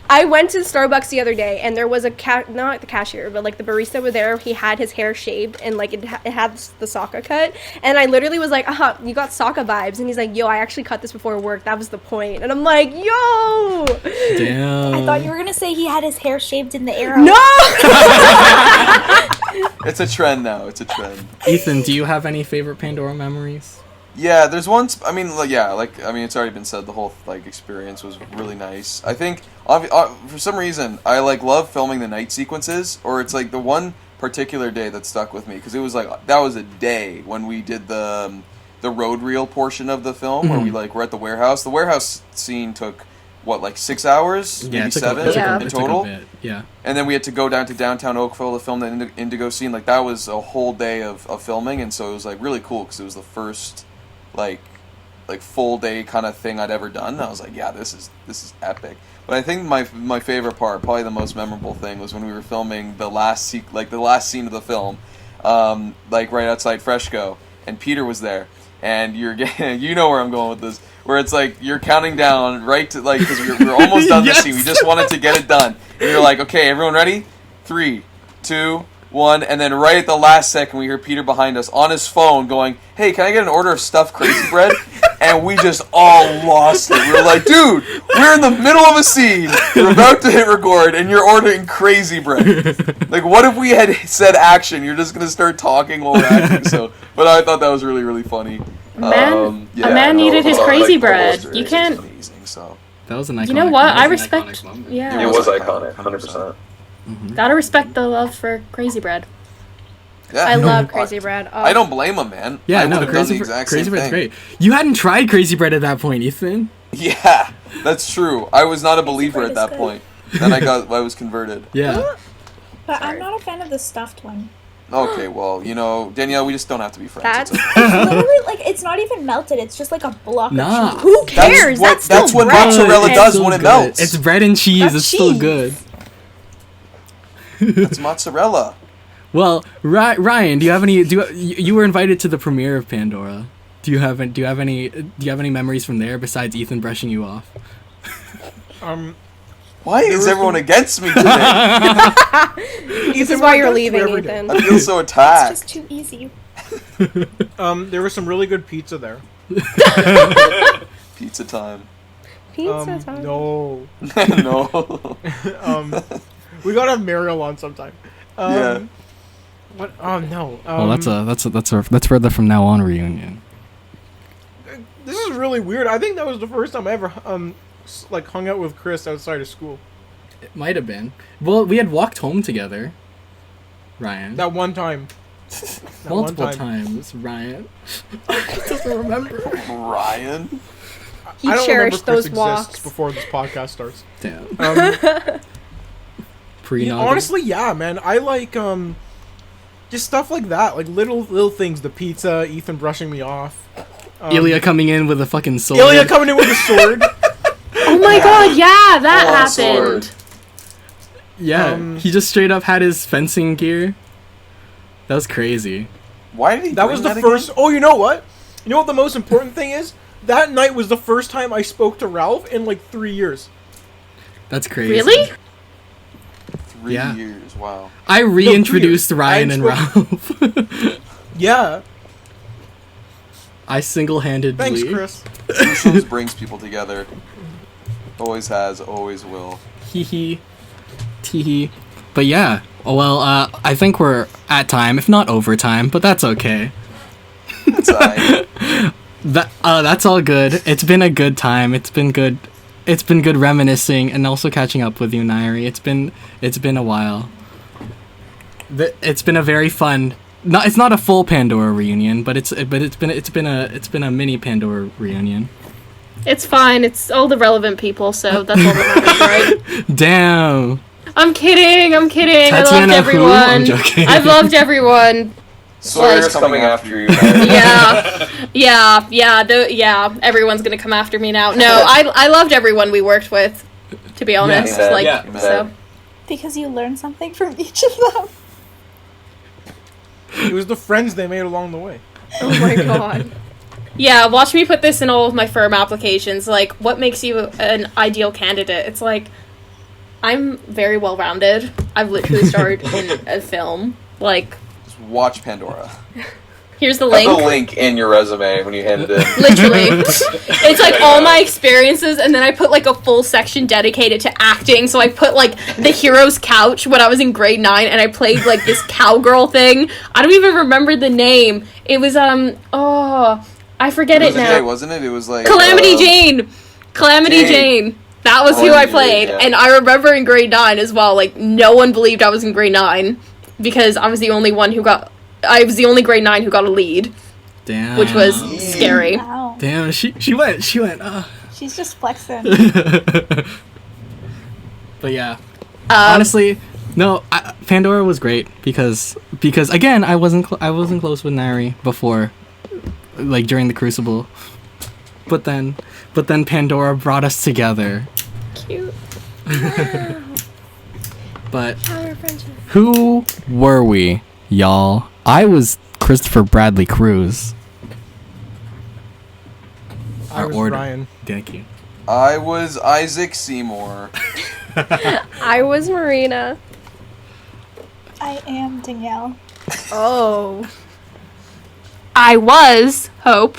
S5: I went to Starbucks the other day, and there was a not the cashier, but like the barista over there. He had his hair shaved, and like it had the Sokka cut. And I literally was like, you got Sokka vibes. And he's like, yo, I actually cut this before work. That was the point. And I'm like, yo,
S7: Damn.
S6: I thought you were gonna say he had his hair shaved in the arrow.
S5: no.
S4: It's a trend now. It's a trend.
S7: Ethan, do you have any favorite Pandora memories?
S4: Yeah, there's one. I mean, it's already been said. The whole experience was really nice. I think for some reason I love filming the night sequences, or it's like the one particular day that stuck with me because it was like that was a day when we did the road reel portion of the film where we were at the warehouse. The warehouse scene took 6 hours, maybe
S7: it took
S4: 7
S7: it took
S3: Yeah.
S7: a-
S4: in
S7: it took a
S4: total.
S7: bit, yeah.
S4: And then we had to go down to downtown Oakville to film the Indigo scene. Like, that was a whole day of filming, and so it was, really cool, because it was the first, full day kind of thing I'd ever done. And I was like, yeah, this is epic. But I think my favorite part, probably the most memorable thing, was when we were filming the last scene of the film, right outside Fresco, and Peter was there. And you know where I'm going with this, where it's you're counting down right to because we're almost done this
S7: Yes.
S4: scene. We just wanted to get it done. And you're like, okay, everyone ready? 3, 2, 1, and then right at the last second we hear Peter behind us on his phone going, "Hey, can I get an order of stuffed crazy bread?" And we just all lost it. We were like, dude, we're in the middle of a scene. We're about to hit record, and you're ordering crazy bread. What if we had said action? You're just gonna start talking while we're acting. But I thought that was really, really funny.
S3: A man needed his crazy bread. You can't.
S4: Amazing, so.
S7: That was an iconic.
S3: You know what?
S7: that was
S3: I
S7: an
S3: respect.
S7: iconic moment.
S3: Yeah.
S9: It was iconic, 100%.
S3: Gotta respect the love for crazy bread.
S4: Yeah,
S5: I
S4: no,
S5: love crazy bread. Oh.
S4: I don't blame him, man.
S7: Yeah,
S4: I
S7: no,
S4: would have done the
S7: crazy
S4: exact
S7: crazy
S4: same
S7: bread's
S4: thing.
S7: great. You hadn't tried crazy bread at that point, Ethan.
S4: Yeah, that's true. I was not a believer
S6: bread
S4: at
S6: is
S4: that
S6: good.
S4: point. Then I was converted.
S7: Yeah.
S6: But I'm not a fan of the stuffed one.
S4: Okay, well, Danielle, we just don't have to be friends.
S5: That's-
S4: It's okay.
S6: Literally, it's not even melted. It's just like a block
S7: Nah.
S6: of cheese.
S5: Who cares? That's still
S4: that's what
S5: bread.
S4: mozzarella
S7: It's
S4: does
S7: still
S4: when it
S7: good.
S4: melts.
S7: It's bread and cheese.
S5: That's
S7: it's still
S5: cheese.
S7: good.
S4: That's mozzarella.
S7: Well, Ryan, do you have any? You were invited to the premiere of Pandora? Do you have any memories from there besides Ethan brushing you off?
S4: Why is everyone against me today?
S5: This is why you're leaving, Ethan.
S4: I feel so
S6: It's
S4: attacked.
S6: just too easy.
S2: There was some really good pizza there.
S4: Pizza time.
S5: Pizza time.
S2: No.
S4: No.
S2: We gotta have Mariel on sometime.
S4: Yeah.
S2: What? Oh no.
S7: Well, that's for the From Now On reunion.
S2: This is really weird. I think that was the first time I ever hung out with Chris outside of school.
S7: It might have been. Well, we had walked home together. Ryan.
S2: That one time. That
S7: Multiple
S2: one time.
S7: times, Ryan. Doesn't remember.
S4: Ryan.
S5: He
S2: I don't
S5: cherished
S2: remember Chris
S5: those
S2: exists
S5: walks.
S2: before this podcast starts.
S7: Damn.
S2: Honestly, yeah, man. I like just stuff like that, like little things. The pizza, Ethan brushing me off,
S7: Ilya coming in with a fucking sword.
S2: Ilya coming in with a sword.
S3: Oh my god, yeah, that
S4: Full-on
S3: happened.
S4: sword.
S7: Yeah, he just straight up had his fencing gear. That was crazy.
S4: Why did he?
S2: That
S4: bring
S2: was the
S4: again?
S2: first. Oh, you know what? You know what the most important thing is? That night was the first time I spoke to Ralph in 3 years.
S7: That's crazy.
S3: Really?
S4: 3
S7: Yeah.
S4: years. Wow.
S7: I reintroduced
S2: years.
S7: Ryan
S2: I
S7: and
S2: spoke-
S7: Ralph.
S2: Yeah.
S7: I single-handedly.
S2: Thanks, Chris.
S4: GOOSHLEMS brings people together. Always has. Always will.
S7: Hee hee. Tee hee. But yeah. Well, I think we're at time, if not overtime, but that's okay.
S4: It's alright.
S7: That's all good. It's been a good time. It's been good. It's been good reminiscing and also catching up with you, Nayiri. It's been a while. It's been a very fun. It's not a full Pandora reunion, but it's been a mini Pandora reunion.
S3: It's fine. It's all the relevant people, so that's all that matters, right?
S7: Damn.
S3: I'm kidding. I loved
S7: Tatiana who?
S3: everyone.
S7: I'm joking.
S3: I've loved everyone.
S4: Sawyer's coming after you. Man.
S3: Yeah. Everyone's gonna come after me now. No, I loved everyone we worked with. To be honest, so.
S6: Because you learned something from each of them.
S2: It was the friends they made along the way.
S5: Oh my god.
S3: Yeah, watch me put this in all of my firm applications. Like, what makes you an ideal candidate? It's like, I'm very well-rounded. I've literally starred in a film. Like,
S4: Just watch Pandora.
S3: here's the
S9: Have
S3: link.
S9: the link in your resume when you hand it in.
S3: Literally. It's like all my experiences, and then I put like a full section dedicated to acting. So I put like the hero's couch when I was in grade 9, and I played like this cowgirl thing. I don't even remember the name. It was I forget it now.
S4: Wasn't it? It was like
S3: Calamity Jane. Calamity Jane. That was who I played, and I remember in grade 9 as well. Like, no one believed I was in grade 9 because I was the only one who got. I was the only grade 9 who got a lead.
S7: Damn.
S3: Which was scary.
S6: Wow.
S7: Damn, she went.
S6: She's just flexing.
S7: But yeah, honestly, no. Pandora was great because again, I wasn't close with Nayiri before, like during the Crucible, but then Pandora brought us together.
S3: Cute.
S7: But who were we, y'all? I was Kristoffer Bradley Cruz.
S2: I was Ryan.
S7: Thank you.
S4: I was Isaac Seymour.
S5: I was Marina.
S6: I am Danielle.
S5: Oh.
S3: I was Hope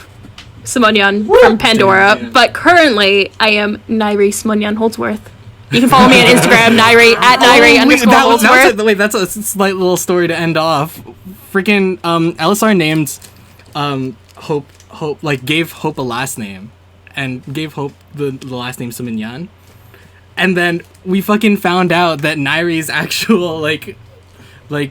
S3: Simonyan from Pandora, but currently I am Nayiri Houldsworth. You can follow me on Instagram, Nayiri @Nayiri_Houldsworth.
S7: That's a slight little story to end off. Freaking LSR named Hope like gave Hope a last name and gave Hope the last name Simonyan. And then we fucking found out that Nayiri's actual like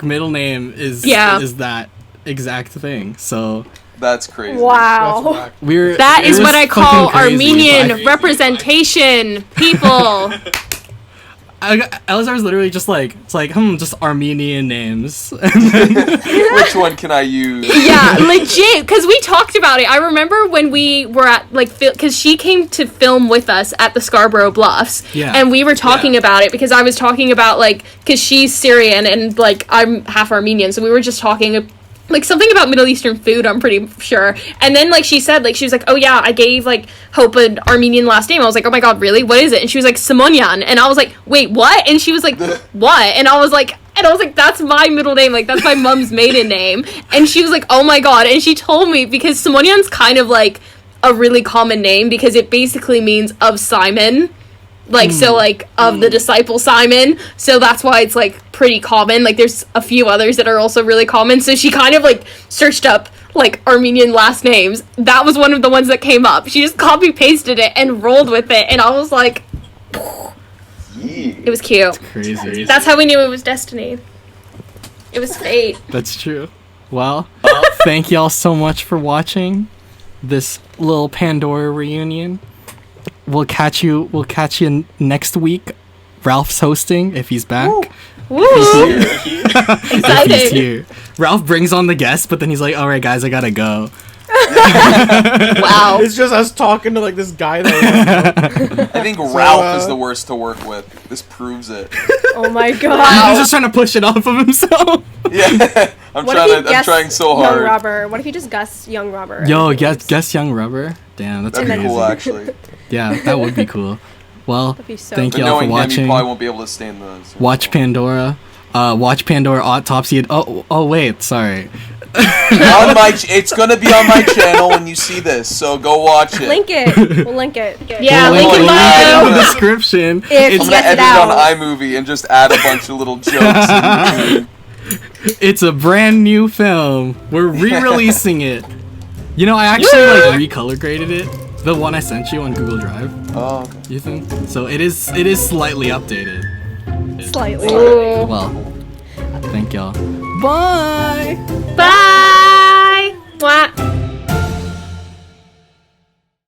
S7: middle name is that exact thing. So
S4: that's crazy.
S5: Wow.
S3: That is what I call Armenian representation, people.
S7: Elazar is literally just like, just Armenian names.
S4: Which one can I use?
S3: Yeah, legit, because we talked about it. I remember when we were at, because she came to film with us at the Scarborough Bluffs, and we were talking about it, because I was talking about, because she's Syrian, and, I'm half Armenian, so we were just talking something about Middle Eastern food, I'm pretty sure. And then, she said, she was like, oh, yeah, I gave, Hope an Armenian last name. I was like, oh, my God, really? What is it? And she was like, Simonyan. And I was like, wait, what? And she was like, what? And I was like, that's my middle name. That's my mom's maiden name. And she was like, oh, my God. And she told me, because Simonyan's kind of, a really common name, because it basically means of Simon. Of the disciple Simon. So that's why it's, pretty common. There's a few others that are also really common. So she kind of, searched up, Armenian last names. That was one of the ones that came up. She just copy-pasted it and rolled with it. And I was like... It was cute.
S7: That's crazy.
S3: That's how we knew it was destiny. It was fate.
S7: That's true. Well, thank y'all so much for watching this little Pandora reunion. We'll catch you next week. Ralph's hosting if he's back.
S3: Woo!
S7: Excited. If he's here. Ralph brings on the guests, but then he's like, "All right, guys, I gotta go."
S3: Wow.
S2: It's just us talking to this guy that
S4: I think Ralph is the worst to work with. This proves it.
S5: Oh my God.
S7: He's just trying to push it off of himself.
S4: Yeah. I'm trying so hard.
S5: Young Robber. What if you just guess Young Robber?
S7: Yo, guess Young Rubber. Damn, that's
S4: That'd
S7: crazy.
S4: be cool, actually.
S7: Yeah, that would be cool. Well, thank
S4: but
S7: y'all for watching.
S4: Him, he probably won't be able to stay in the...
S7: Watch Pandora. Watch Pandora Autopsy. Oh wait, sorry.
S4: It's gonna be on my channel when you see this, so go watch it.
S5: Link it. We'll link it.
S3: Yeah, link it below.
S7: In the description.
S4: I'm gonna edit it on iMovie and just add a bunch of little jokes in between.
S7: It's a brand new film. We're re-releasing it. You know, I actually recolor graded it. The one I sent you on Google Drive.
S4: Oh, okay.
S7: Ethan. So it is slightly updated.
S5: Slightly.
S7: Well, thank y'all. Bye.
S3: Bye. What?